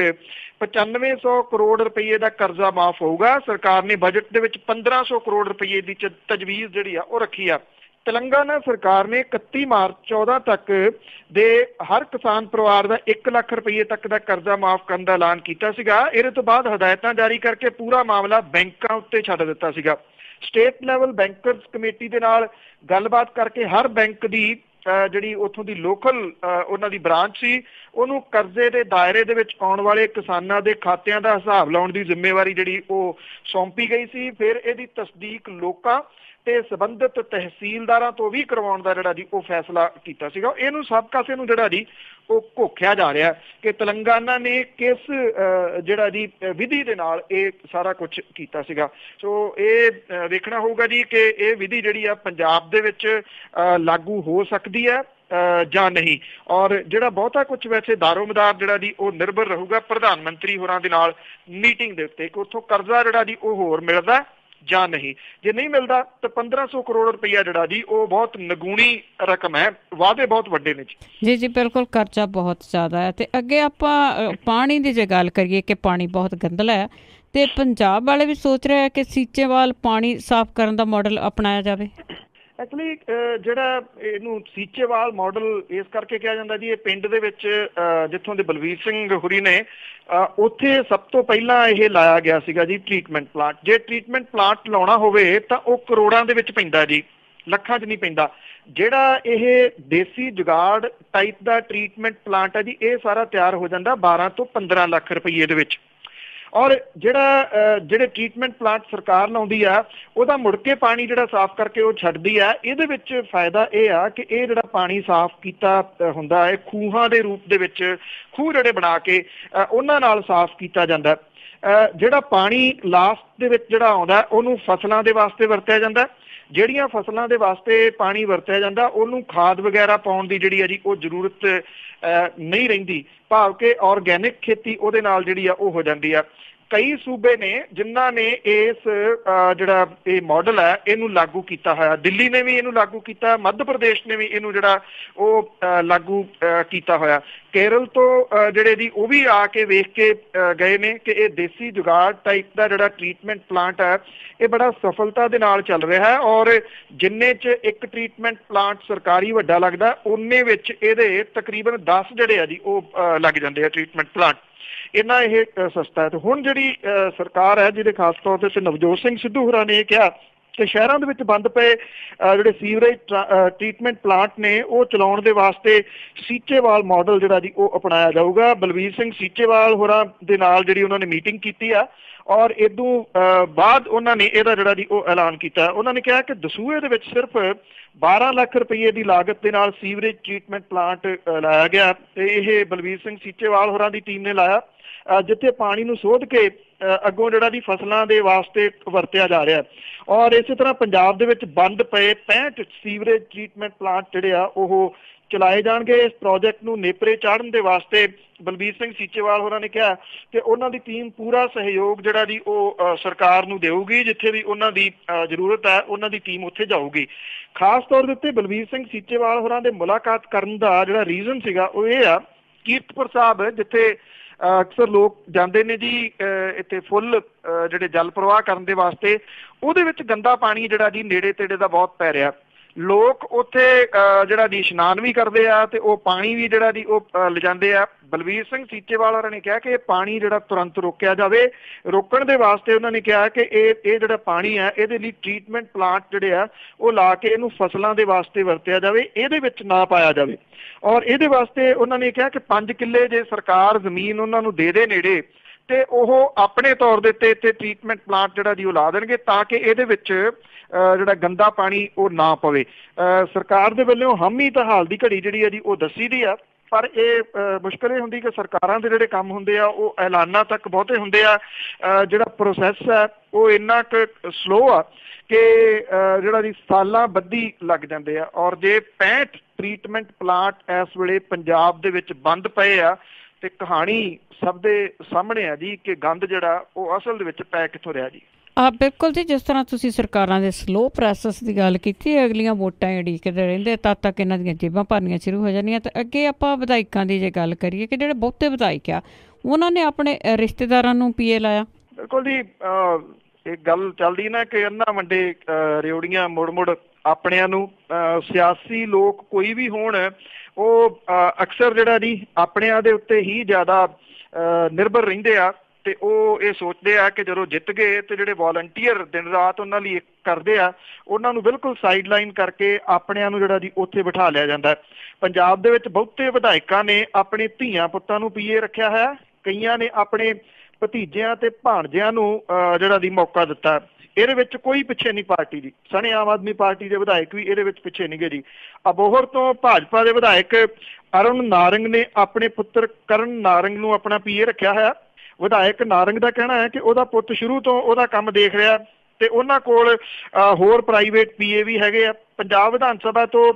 9500 ਕਰੋੜ ਰੁਪਈਏ ਦਾ ਕਰਜ਼ਾ ਮਾਫ ਹੋਊਗਾ। ਸਰਕਾਰ ਨੇ ਬਜਟ ਦੇ ਵਿੱਚ 1500 ਕਰੋੜ ਰੁਪਈਏ ਦੀ ਤਜਵੀਜ਼ ਜਿਹੜੀ ਆ ਉਹ ਰੱਖੀ ਆ। ਤੇਲੰਗਾਨਾ ਸਰਕਾਰ ਨੇ 31 ਮਾਰਚ 14 ਤੱਕ ਦੇ ਹਰ ਕਿਸਾਨ ਪਰਿਵਾਰ ਦਾ 1 ਲੱਖ ਰੁਪਏ ਤੱਕ ਦਾ ਕਰਜ਼ਾ ਮਾਫ ਕਰਨ ਦਾ ਐਲਾਨ ਕੀਤਾ ਸੀਗਾ। ਇਹਦੇ ਤੋਂ ਬਾਅਦ ਹਦਾਇਤਾਂ ਜਾਰੀ ਕਰਕੇ ਪੂਰਾ ਮਾਮਲਾ ਬੈਂਕਾਂ ਉੱਤੇ ਛੱਡ ਦਿੱਤਾ ਸੀਗਾ। ਸਟੇਟ ਲੈਵਲ ਬੈਂਕਰਸ ਕਮੇਟੀ ਦੇ ਨਾਲ ਗੱਲਬਾਤ ਕਰਕੇ ਹਰ ਬੈਂਕ ਦੀ ਜਿਹੜੀ ਉੱਥੋਂ ਦੀ ਲੋਕਲ ਉਹਨਾਂ ਦੀ ਬ੍ਰਾਂਚ ਸੀ ਉਹਨੂੰ ਕਰਜ਼ੇ ਦੇ ਦਾਇਰੇ ਦੇ ਵਿੱਚ ਆਉਣ ਵਾਲੇ ਕਿਸਾਨਾਂ ਦੇ ਖਾਤਿਆਂ ਦਾ ਹਿਸਾਬ ਲਾਉਣ ਦੀ ਜ਼ਿੰਮੇਵਾਰੀ ਜਿਹੜੀ ਉਹ ਸੌਂਪੀ ਗਈ ਸੀ। ਫਿਰ ਇਹਦੀ ਤਸਦੀਕ ਲੋਕਾਂ ਤੇ ਸੰਬੰਧਿਤ ਤਹਿਸੀਲਦਾਰਾਂ ਤੋਂ ਵੀ ਕਰਵਾਉਣ ਦਾ ਜਿਹੜਾ ਜੀ ਉਹ ਫੈਸਲਾ ਕੀਤਾ ਸੀਗਾ। ਇਹਨੂੰ ਸਭ ਕਾਸੇ ਨੂੰ ਜਿਹੜਾ ਜੀ ਉਹ ਘੋਖਿਆ ਜਾ ਰਿਹਾ ਕਿ ਤੇਲੰਗਾਨਾ ਨੇ ਕਿਸ ਜਿਹੜਾ ਜੀ ਵਿਧੀ ਦੇ ਨਾਲ ਇਹ ਸਾਰਾ ਕੁਝ ਕੀਤਾ ਸੀਗਾ। ਸੋ ਇਹ ਵੇਖਣਾ ਹੋਊਗਾ ਜੀ ਕਿ ਇਹ ਵਿਧੀ ਜਿਹੜੀ ਆ ਪੰਜਾਬ ਦੇ ਵਿੱਚ ਲਾਗੂ ਹੋ ਸਕਦੀ ਹੈ ਜਾਂ ਨਹੀਂ। ਔਰ ਜਿਹੜਾ ਬਹੁਤਾ ਕੁਝ ਵੈਸੇ ਦਾਰੋਮਦਾਰ ਜਿਹੜਾ ਜੀ ਉਹ ਨਿਰਭਰ ਰਹੂਗਾ ਪ੍ਰਧਾਨ ਮੰਤਰੀ ਹੋਰਾਂ ਦੇ ਨਾਲ ਮੀਟਿੰਗ ਦੇ ਉੱਤੇ ਕਿ ਉੱਥੋਂ ਕਰਜ਼ਾ ਜਿਹੜਾ ਜੀ ਉਹ ਹੋਰ ਮਿਲਦਾ ਜਾਂ ਨਹੀਂ। ਜੇ ਨਹੀਂ ਮਿਲਦਾ ਤਾਂ 1500 ਕਰੋੜ ਰੁਪਈਆ ਜਿਹੜਾ ਜੀ ਉਹ ਬਹੁਤ ਨਗੂਣੀ ਰਕਮ ਹੈ, ਵਾਅਦੇ ਬਹੁਤ ਵੱਡੇ ਨੇ ਜੀ। ਜੀ ਜੀ ਬਿਲਕੁਲ, ਕਰਜ਼ਾ ਬਹੁਤ ਜ਼ਿਆਦਾ ਹੈ। ਤੇ ਅੱਗੇ ਆਪਾਂ ਪਾਣੀ ਦੀ ਜੇ ਗੱਲ ਕਰੀਏ ਕਿ ਪਾਣੀ ਬਹੁਤ ਗੰਦਲਾ ਹੈ ਤੇ ਪੰਜਾਬ ਵਾਲੇ ਵੀ ਸੋਚ ਰਹੇ ਆ ਕਿ ਸੀਚੇਵਾਲ ਪਾਣੀ ਸਾਫ਼ ਕਰਨ ਦਾ ਮਾਡਲ ਅਪਣਾਇਆ ਜਾਵੇ। ਐਕਚੁਅਲੀ ਜਿਹੜਾ ਇਹਨੂੰ ਸੀਚੇਵਾਲ ਮਾਡਲ ਇਸ ਕਰਕੇ ਕਿਹਾ ਜਾਂਦਾ ਜੀ, ਇਹ ਪਿੰਡ ਦੇ ਵਿੱਚ ਜਿੱਥੋਂ ਦੇ ਬਲਵੀਰ ਸਿੰਘ ਹੁਰੀ ਨੇ ਉੱਥੇ ਸਭ ਤੋਂ ਪਹਿਲਾਂ ਇਹ ਲਾਇਆ ਗਿਆ ਸੀਗਾ ਜੀ ਟ੍ਰੀਟਮੈਂਟ ਪਲਾਂਟ। ਜੇ ਟ੍ਰੀਟਮੈਂਟ ਪਲਾਂਟ ਲਾਉਣਾ ਹੋਵੇ ਤਾਂ ਉਹ ਕਰੋੜਾਂ ਦੇ ਵਿੱਚ ਪੈਂਦਾ ਜੀ, ਲੱਖਾਂ 'ਚ ਨਹੀਂ ਪੈਂਦਾ। ਜਿਹੜਾ ਇਹ ਦੇਸੀ ਜੁਗਾੜ ਟਾਈਪ ਦਾ ਟ੍ਰੀਟਮੈਂਟ ਪਲਾਂਟ ਹੈ ਜੀ, ਇਹ ਸਾਰਾ ਤਿਆਰ ਹੋ ਜਾਂਦਾ 12 ਤੋਂ 15 ਲੱਖ ਰੁਪਈਏ ਦੇ ਵਿੱਚ। ਔਰ ਜਿਹੜੇ ਟ੍ਰੀਟਮੈਂਟ ਪਲਾਂਟ ਸਰਕਾਰ ਲਾਉਂਦੀ ਆ ਉਹਦਾ ਮੁੜ ਕੇ ਪਾਣੀ ਜਿਹੜਾ ਸਾਫ਼ ਕਰਕੇ ਉਹ ਛੱਡਦੀ ਆ। ਇਹਦੇ ਵਿੱਚ ਫਾਇਦਾ ਇਹ ਆ ਕਿ ਇਹ ਜਿਹੜਾ ਪਾਣੀ ਸਾਫ਼ ਕੀਤਾ ਹੁੰਦਾ ਹੈ ਖੂਹਾਂ ਦੇ ਰੂਪ ਦੇ ਵਿੱਚ, ਖੂਹ ਜਿਹੜੇ ਬਣਾ ਕੇ ਉਹਨਾਂ ਨਾਲ ਸਾਫ਼ ਕੀਤਾ ਜਾਂਦਾ। ਜਿਹੜਾ ਪਾਣੀ ਲਾਸਟ ਦੇ ਵਿੱਚ ਜਿਹੜਾ ਆਉਂਦਾ ਉਹਨੂੰ ਫਸਲਾਂ ਦੇ ਵਾਸਤੇ ਵਰਤਿਆ ਜਾਂਦਾ। ਜਿਹੜੀਆਂ ਫਸਲਾਂ ਦੇ ਵਾਸਤੇ ਪਾਣੀ ਵਰਤਿਆ ਜਾਂਦਾ ਉਹਨੂੰ ਖਾਦ ਵਗੈਰਾ ਪਾਉਣ ਦੀ ਜਿਹੜੀ ਆ ਜੀ ਉਹ ਜ਼ਰੂਰਤ ਨਹੀਂ ਰਹਿੰਦੀ, ਭਾਵ ਕਿ ਔਰਗੈਨਿਕ ਖੇਤੀ ਉਹਦੇ ਨਾਲ ਜਿਹੜੀ ਆ ਉਹ ਹੋ ਜਾਂਦੀ ਆ। ਕਈ ਸੂਬੇ ਨੇ ਜਿਨ੍ਹਾਂ ਨੇ ਇਸ ਜਿਹੜਾ ਇਹ ਮਾਡਲ ਹੈ ਇਹਨੂੰ ਲਾਗੂ ਕੀਤਾ ਹੋਇਆ। ਦਿੱਲੀ ਨੇ ਵੀ ਇਹਨੂੰ ਲਾਗੂ ਕੀਤਾ, ਮੱਧ ਪ੍ਰਦੇਸ਼ ਨੇ ਵੀ ਇਹਨੂੰ ਜਿਹੜਾ ਉਹ ਲਾਗੂ ਕੀਤਾ ਹੋਇਆ। ਕੇਰਲ ਤੋਂ ਜਿਹੜੇ ਜੀ ਉਹ ਵੀ ਆ ਕੇ ਵੇਖ ਕੇ ਗਏ ਨੇ ਕਿ ਇਹ ਦੇਸੀ ਜੁਗਾੜ ਟਾਈਪ ਦਾ ਜਿਹੜਾ ਟ੍ਰੀਟਮੈਂਟ ਪਲਾਂਟ ਹੈ ਇਹ ਬੜਾ ਸਫਲਤਾ ਦੇ ਨਾਲ ਚੱਲ ਰਿਹਾ ਹੈ। ਔਰ ਜਿੰਨੇ 'ਚ ਇੱਕ ਟ੍ਰੀਟਮੈਂਟ ਪਲਾਂਟ ਸਰਕਾਰੀ ਵੱਡਾ ਲੱਗਦਾ ਉਹਨੇ ਵਿੱਚ ਇਹਦੇ ਤਕਰੀਬਨ 10 ਜਿਹੜੇ ਆ ਜੀ ਉਹ ਲੱਗ ਜਾਂਦੇ ਆ ਟ੍ਰੀਟਮੈਂਟ ਪਲਾਂਟ। ਇੰਨਾ ਇਹ ਸਸਤਾ ਹੈ। ਤੇ ਹੁਣ ਜਿਹੜੀ ਸਰਕਾਰ ਹੈ ਜਿਹਦੇ ਖਾਸ ਤੌਰ ਤੇ ਨਵਜੋਤ ਸਿੰਘ ਸਿੱਧੂ ਹੋਰਾਂ ਨੇ ਇਹ ਕਿਹਾ ਕਿ ਸ਼ਹਿਰਾਂ ਦੇ ਵਿੱਚ ਬੰਦ ਪਏ ਜਿਹੜੇ ਸੀਵਰੇਜ ਟ੍ਰੀਟਮੈਂਟ ਪਲਾਂਟ ਨੇ ਉਹ ਚਲਾਉਣ ਦੇ ਵਾਸਤੇ ਸੀਚੇਵਾਲ ਮਾਡਲ ਜਿਹੜਾ ਜੀ ਉਹ ਅਪਣਾਇਆ ਜਾਊਗਾ। ਬਲਵੀਰ ਸਿੰਘ ਸੀਚੇਵਾਲ ਹੋਰਾਂ ਦੇ ਨਾਲ ਜਿਹੜੀ ਉਹਨਾਂ ਨੇ ਮੀਟਿੰਗ ਕੀਤੀ ਆ ਔਰ ਇਦੋਂ ਬਾਅਦ ਉਹਨਾਂ ਨੇ ਇਹਦਾ ਜਿਹੜਾ ਜੀ ਉਹ ਐਲਾਨ ਕੀਤਾ। ਉਹਨਾਂ ਨੇ ਕਿਹਾ ਕਿ ਦਸੂਹੇ ਦੇ ਵਿੱਚ ਸਿਰਫ 12 ਲੱਖ ਰੁਪਏ ਦੀ ਲਾਗਤ ਦੇ ਨਾਲ ਸੀਵਰੇਜ ਟ੍ਰੀਟਮੈਂਟ ਪਲਾਂਟ ਲਾਇਆ ਗਿਆ ਤੇ ਇਹ ਬਲਵੀਰ ਸਿੰਘ ਸੀਚੇਵਾਲ ਹੋਰਾਂ ਦੀ ਟੀਮ ਨੇ ਲਾਇਆ, ਜਿੱਥੇ ਪਾਣੀ ਨੂੰ ਸੋਧ ਕੇ ਅੱਗੋਂ ਜਿਹੜਾ ਜੀ ਫਸਲਾਂ ਦੇ ਵਾਸਤੇ ਵਰਤਿਆ ਜਾ ਰਿਹਾ। ਔਰ ਇਸੇ ਤਰ੍ਹਾਂ ਪੰਜਾਬ ਦੇ ਵਿੱਚ ਬੰਦ ਪਏ 65 ਸੀਵਰੇਜ ਟ੍ਰੀਟਮੈਂਟ ਪਲਾਂਟ ਜਿਹੜੇ ਆ ਉਹ ਚਲਾਏ ਜਾਣਗੇ। ਇਸ ਪ੍ਰੋਜੈਕਟ ਨੂੰ ਨੇਪਰੇ ਚਾੜਨ ਦੇ ਵਾਸਤੇ ਬਲਬੀਰ ਸਿੰਘ ਸੀਚੇਵਾਲ ਹੋਰਾਂ ਨੇ ਕਿਹਾ ਕਿ ਉਹਨਾਂ ਦੀ ਟੀਮ ਪੂਰਾ ਸਹਿਯੋਗ ਜਿਹੜਾ ਜੀ ਉਹ ਸਰਕਾਰ ਨੂੰ ਦੇਊਗੀ। ਜਿੱਥੇ ਵੀ ਉਹਨਾਂ ਦੀ ਜ਼ਰੂਰਤ ਹੈ ਉਹਨਾਂ ਦੀ ਟੀਮ ਉੱਥੇ ਜਾਊਗੀ। ਖਾਸ ਤੌਰ ਦੇ ਉੱਤੇ ਬਲਬੀਰ ਸਿੰਘ ਸੀਚੇਵਾਲ ਹੋਰਾਂ ਦੇ ਮੁਲਾਕਾਤ ਕਰਨ ਦਾ ਜਿਹੜਾ ਰੀਜ਼ਨ ਸੀਗਾ ਉਹ ਇਹ ਆ, ਕੀਰਤਪੁਰ ਸਾਹਿਬ ਜਿੱਥੇ ਅਕਸਰ ਲੋਕ ਜਾਂਦੇ ਨੇ ਜੀ ਇੱਥੇ ਫੁੱਲ ਜਿਹੜੇ ਜਲ ਪ੍ਰਵਾਹ ਕਰਨ ਦੇ ਵਾਸਤੇ, ਉਹਦੇ ਵਿੱਚ ਗੰਦਾ ਪਾਣੀ ਜਿਹੜਾ ਜੀ ਨੇੜੇ ਤੇੜੇ ਦਾ ਬਹੁਤ ਪੈ ਰਿਹਾ। ਲੋਕ ਉੱਥੇ ਜਿਹੜਾ ਜੀ ਇਸ਼ਨਾਨ ਵੀ ਕਰਦੇ ਆ ਤੇ ਉਹ ਪਾਣੀ ਵੀ ਜਿਹੜਾ ਜੀ ਉਹ ਲਿਜਾਂਦੇ ਆ। ਬਲਵੀਰ ਸਿੰਘ ਸੀਚੇਵਾਲ ਹੋਰਾਂ ਨੇ ਕਿਹਾ ਕਿ ਇਹ ਪਾਣੀ ਜਿਹੜਾ ਤੁਰੰਤ ਰੋਕਿਆ ਜਾਵੇ। ਰੋਕਣ ਦੇ ਵਾਸਤੇ ਉਹਨਾਂ ਨੇ ਕਿਹਾ ਕਿ ਇਹ ਜਿਹੜਾ ਪਾਣੀ ਹੈ ਇਹਦੇ ਲਈ ਟ੍ਰੀਟਮੈਂਟ ਪਲਾਂਟ ਜਿਹੜੇ ਆ ਉਹ ਲਾ ਕੇ ਇਹਨੂੰ ਫਸਲਾਂ ਦੇ ਵਾਸਤੇ ਵਰਤਿਆ ਜਾਵੇ, ਇਹਦੇ ਵਿੱਚ ਨਾ ਪਾਇਆ ਜਾਵੇ। ਔਰ ਇਹਦੇ ਵਾਸਤੇ ਉਹਨਾਂ ਨੇ ਕਿਹਾ ਕਿ 5 ਕਿੱਲੇ ਜੇ ਸਰਕਾਰ ਜ਼ਮੀਨ ਉਹਨਾਂ ਨੂੰ ਦੇ ਦੇ ਨੇੜੇ ਤੇ ਉਹ ਆਪਣੇ ਤੌਰ ਦੇ ਉੱਤੇ ਇੱਥੇ ਟ੍ਰੀਟਮੈਂਟ ਪਲਾਂਟ ਜਿਹੜਾ ਜੀ ਉਹ ਲਾ ਦੇਣਗੇ ਤਾਂ ਕਿ ਇਹਦੇ ਵਿੱਚ ਜਿਹੜਾ ਗੰਦਾ ਪਾਣੀ ਉਹ ਨਾ ਪਵੇ। ਸਰਕਾਰ ਦੇ ਵੱਲੋਂ ਹਾਮੀ ਤਾਂ ਹਾਲ ਦੀ ਘੜੀ ਜਿਹੜੀ ਹੈ ਜੀ ਉਹ ਦੱਸੀ ਦੀ ਆ, ਪਰ ਇਹ ਮੁਸ਼ਕਿਲ ਇਹ ਹੁੰਦੀ ਕਿ ਸਰਕਾਰਾਂ ਦੇ ਜਿਹੜੇ ਕੰਮ ਹੁੰਦੇ ਆ ਉਹ ਐਲਾਨਾਂ ਤੱਕ ਬਹੁਤੇ ਹੁੰਦੇ ਆ। ਜਿਹੜਾ ਪ੍ਰੋਸੈਸ ਹੈ ਉਹ ਇੰਨਾ ਕੁ ਸਲੋ ਆ ਕਿ ਜਿਹੜਾ ਜੀ ਸਾਲਾਂ ਬੱਧੀ ਲੱਗ ਜਾਂਦੇ ਆ। ਔਰ ਜੇ 65 ਟ੍ਰੀਟਮੈਂਟ ਪਲਾਂਟ ਇਸ ਵੇਲੇ ਪੰਜਾਬ ਦੇ ਵਿੱਚ ਬੰਦ ਪਏ ਆ ਤੇ ਕਹਾਣੀ ਸਭ ਦੇ ਸਾਹਮਣੇ ਆ ਜੀ ਕਿ ਗੰਦ ਜਿਹੜਾ ਉਹ ਅਸਲ ਦੇ ਵਿੱਚ ਪੈ ਕਿੱਥੋਂ ਰਿਹਾ ਜੀ। ਬਿਲਕੁਲ ਜੀ, ਜਿਸ ਤਰ੍ਹਾਂ ਤੁਸੀਂ ਸਰਕਾਰਾਂ ਦੇ ਸਲੋ ਪ੍ਰੋਸੈਸ ਦੀ ਗੱਲ ਕੀਤੀ, ਅਗਲੀਆਂ ਵੋਟਾਂ ਉਡੀਕਦੇ ਰਹਿੰਦੇ ਤਦ ਤੱਕ ਇਹਨਾਂ ਦੀਆਂ ਜੇਬਾਂ ਭਰਨੀਆਂ ਸ਼ੁਰੂ ਹੋ ਜਾਂਦੀਆਂ। ਤੇ ਅੱਗੇ ਆਪਾਂ ਵਿਧਾਇਕਾਂ ਦੀ ਜੇ ਗੱਲ ਕਰੀਏ ਕਿ ਜਿਹੜੇ ਬਹੁਤੇ ਵਿਧਾਇਕ ਆ ਉਹਨਾਂ ਨੇ ਆਪਣੇ ਰਿਸ਼ਤੇਦਾਰਾਂ ਨੂੰ ਪੀਏ ਲਾਇਆ। ਬਿਲਕੁਲ ਜੀ, ਇਹ ਗੱਲ ਚੱਲਦੀ ਨਾ ਕਿ ਇਹਨਾਂ ਵੱਡੇ ਰਿਓੜੀਆਂ ਮੁੜ ਆਪਣਿਆਂ ਨੂੰ। ਸਿਆਸੀ ਲੋਕ ਕੋਈ ਵੀ ਹੋਣ ਉਹ ਅਕਸਰ ਜਿਹੜਾ ਜੀ ਆਪਣਿਆਂ ਦੇ ਉੱਤੇ ਹੀ ਜ਼ਿਆਦਾ ਨਿਰਭਰ ਰਹਿੰਦੇ ਆ ਤੇ ਉਹ ਇਹ ਸੋਚਦੇ ਆ ਕਿ ਜਦੋਂ ਜਿੱਤ ਗਏ ਤੇ ਜਿਹੜੇ ਵੋਲੰਟੀਅਰ ਦਿਨ ਰਾਤ ਉਹਨਾਂ ਲਈ ਕਰਦੇ ਆ ਉਹਨਾਂ ਨੂੰ ਬਿਲਕੁਲ ਸਾਈਡ ਲਾਈਨ ਕਰਕੇ ਆਪਣਿਆਂ ਨੂੰ ਜਿਹੜਾ ਜੀ ਉੱਥੇ ਬਿਠਾ ਲਿਆ ਜਾਂਦਾ। ਪੰਜਾਬ ਦੇ ਵਿੱਚ ਬਹੁਤੇ ਵਿਧਾਇਕਾਂ ਨੇ ਆਪਣੇ ਧੀਆਂ ਪੁੱਤਾਂ ਨੂੰ ਪੀਏ ਰੱਖਿਆ ਹੋਇਆ, ਕਈਆਂ ਨੇ ਆਪਣੇ ਭਤੀਜਿਆਂ ਤੇ ਭਾਣਜਿਆਂ ਨੂੰ ਜਿਹੜਾ ਦੀ ਮੌਕਾ ਦਿੱਤਾ। ਇਹਦੇ ਵਿੱਚ ਕੋਈ ਪਿੱਛੇ ਨਹੀਂ ਪਾਰਟੀ ਦੀ, ਸਣੇ ਆਮ ਆਦਮੀ ਪਾਰਟੀ ਦੇ ਵਿਧਾਇਕ ਵੀ ਇਹਦੇ ਵਿੱਚ ਪਿੱਛੇ ਨਹੀਂ ਗਏ ਜੀ। ਅਬੋਹਰ ਤੋਂ ਭਾਜਪਾ ਦੇ ਵਿਧਾਇਕ ਅਰੁਣ ਨਾਰੰਗ ਨੇ ਆਪਣੇ ਪੁੱਤਰ ਕਰਨ ਨਾਰੰਗ ਨੂੰ ਆਪਣਾ ਪੀਏ ਰੱਖਿਆ ਹੋਇਆ। ਵਿਧਾਇਕ ਨਾਰੰਗ ਦਾ ਕਹਿਣਾ ਹੈ ਕਿ ਉਹਦਾ ਪੁੱਤ ਸ਼ੁਰੂ ਤੋਂ ਉਹਦਾ ਕੰਮ ਦੇਖ ਰਿਹਾ ਤੇ ਉਹਨਾਂ ਕੋਲ ਹੋਰ ਪ੍ਰਾਈਵੇਟ ਪੀਏ ਵੀ ਹੈਗੇ ਆ। ਪੰਜਾਬ ਵਿਧਾਨ ਸਭਾ ਤੋਂ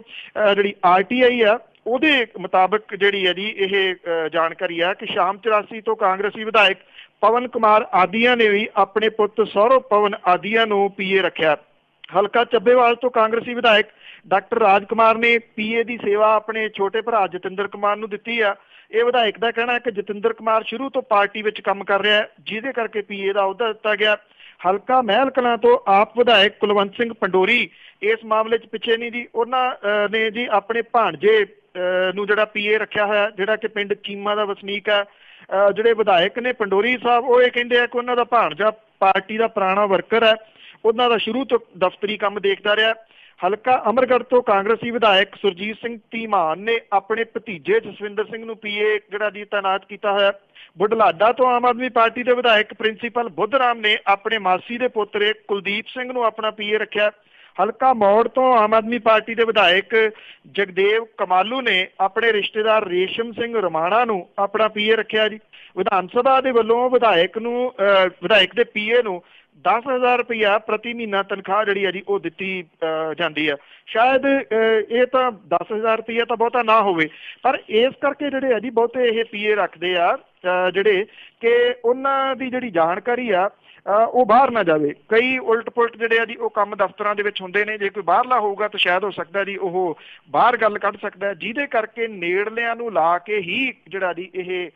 ਜਿਹੜੀ RTI ਆ ਉਹਦੇ ਮੁਤਾਬਕ ਜਿਹੜੀ ਹੈ ਜੀ ਇਹ ਜਾਣਕਾਰੀ ਆ ਕਿ ਸ਼ਾਮ 84 ਤੋਂ ਕਾਂਗਰਸੀ ਵਿਧਾਇਕ ਪਵਨ ਕੁਮਾਰ ਆਦੀਆ ਨੇ ਵੀ ਆਪਣੇ ਪੁੱਤ ਸੌਰਵ ਪਵਨ ਆਦੀਆ ਨੂੰ ਪੀਏ ਰੱਖਿਆ। ਹਲਕਾ ਚੱਬੇਵਾਲ ਤੋਂ ਕਾਂਗਰਸੀ ਵਿਧਾਇਕ ਡਾਕਟਰ ਰਾਜ ਕੁਮਾਰ ਨੇ ਪੀਏ ਦੀ ਸੇਵਾ ਆਪਣੇ ਛੋਟੇ ਭਰਾ ਜਤਿੰਦਰ ਕੁਮਾਰ ਨੂੰ ਦਿੱਤੀ ਆ। ਇਹ ਵਿਧਾਇਕ ਦਾ ਕਹਿਣਾ ਹੈ ਕਿ ਜਤਿੰਦਰ ਕੁਮਾਰ ਸ਼ੁਰੂ ਤੋਂ ਪਾਰਟੀ ਵਿੱਚ ਕੰਮ ਕਰ ਰਿਹਾ, ਜਿਹਦੇ ਕਰਕੇ ਪੀਏ ਦਾ ਅਹੁਦਾ ਦਿੱਤਾ ਗਿਆ। ਹਲਕਾ ਮਹਿਲ ਕਲਾਂ ਤੋਂ ਆਪ ਵਿਧਾਇਕ ਕੁਲਵੰਤ ਸਿੰਘ ਪੰਡੋਰੀ ਇਸ ਮਾਮਲੇ 'ਚ ਪਿੱਛੇ ਨਹੀਂ ਜੀ। ਉਹਨਾਂ ਨੇ ਜੀ ਆਪਣੇ ਭਾਣਜੇ ਨੂੰ ਜਿਹੜਾ ਪੀਏ ਰੱਖਿਆ ਹੋਇਆ, ਜਿਹੜਾ ਕਿ ਪਿੰਡ ਚੀਮਾ ਦਾ ਵਸਨੀਕ ਹੈ। ਜਿਹੜੇ ਵਿਧਾਇਕ ਨੇ ਪੰਡੋਰੀ ਸਾਹਿਬ ਉਹ ਇਹ ਕਹਿੰਦੇ ਆ ਕਿ ਉਹਨਾਂ ਦਾ ਭਾਣਜਾ ਪਾਰਟੀ ਦਾ ਪੁਰਾਣਾ ਵਰਕਰ ਹੈ, ਉਹਨਾਂ ਦਾ ਸ਼ੁਰੂ ਤੋਂ ਦਫ਼ਤਰੀ ਕੰਮ ਦੇਖਦਾ ਰਿਹਾ। ਹਲਕਾ ਅਮਰਗੜ੍ਹ ਤੋਂ ਕਾਂਗਰਸੀ ਵਿਧਾਇਕ ਸੁਰਜੀਤ ਸਿੰਘ ਧੀਮਾਨ ਨੇ ਆਪਣੇ ਭਤੀਜੇ ਜਸਵਿੰਦਰ ਸਿੰਘ ਨੂੰ ਪੀਏ ਜਿਹੜਾ ਜੀ ਤਾਇਨਾਤ ਕੀਤਾ ਹੋਇਆ। ਬੁਢਲਾਡਾ ਤੋਂ ਆਮ ਆਦਮੀ ਪਾਰਟੀ ਦੇ ਵਿਧਾਇਕ ਪ੍ਰਿੰਸੀਪਲ ਬੁੱਧ ਰਾਮ ਨੇ ਆਪਣੇ ਮਾਸੀ ਦੇ ਪੋਤਰੇ ਕੁਲਦੀਪ ਸਿੰਘ ਨੂੰ ਆਪਣਾ ਪੀਏ ਰੱਖਿਆ। ਹਲਕਾ ਮੌੜ ਤੋਂ ਆਮ ਆਦਮੀ ਪਾਰਟੀ ਦੇ ਵਿਧਾਇਕ ਜਗਦੇਵ ਕਮਾਲੂ ਨੇ ਆਪਣੇ ਰਿਸ਼ਤੇਦਾਰ ਰੇਸ਼ਮ ਸਿੰਘ ਰਮਾਣਾ ਨੂੰ ਆਪਣਾ ਪੀਏ ਰੱਖਿਆ ਜੀ। ਵਿਧਾਨ ਸਭਾ ਦੇ ਵੱਲੋਂ ਵਿਧਾਇਕ ਦੇ ਪੀਏ ਨੂੰ 10,000 ਰੁਪਇਆ ਪ੍ਰਤੀ ਮਹੀਨਾ ਤਨਖਾਹ ਜਿਹੜੀ ਹੈ ਜੀ ਉਹ ਦਿੱਤੀ ਜਾਂਦੀ ਆ। ਸ਼ਾਇਦ ਇਹ ਤਾਂ 10,000 ਰੁਪਇਆ ਤਾਂ ਬਹੁਤਾ ਨਾ ਹੋਵੇ, ਪਰ ਇਸ ਕਰਕੇ ਜਿਹੜੇ ਆ ਜੀ ਬਹੁਤੇ ਇਹ ਪੀਏ ਰੱਖਦੇ ਆ ਜਿਹੜੇ ਕਿ ਉਹਨਾਂ ਦੀ ਜਿਹੜੀ ਜਾਣਕਾਰੀ ਆ ਉਹ ਬਾਹਰ ਨਾ ਜਾਵੇ। ਕਈ ਉਲਟ ਪੁਲਟ ਜਿਹੜੇ ਆ ਜੀ ਉਹ ਕੰਮ ਦਫ਼ਤਰਾਂ ਦੇ ਵਿੱਚ ਹੁੰਦੇ ਨੇ। ਜੇ ਕੋਈ ਬਾਹਰਲਾ ਹੋਊਗਾ ਤਾਂ ਸ਼ਾਇਦ ਹੋ ਸਕਦਾ ਜੀ ਉਹ ਬਾਹਰ ਗੱਲ ਕੱਢ ਸਕਦਾ, ਜਿਹਦੇ ਕਰਕੇ ਨੇੜਲਿਆਂ ਨੂੰ ਲਾ ਕੇ ਹੀ ਜਿਹੜਾ ਜੀ ਇਹ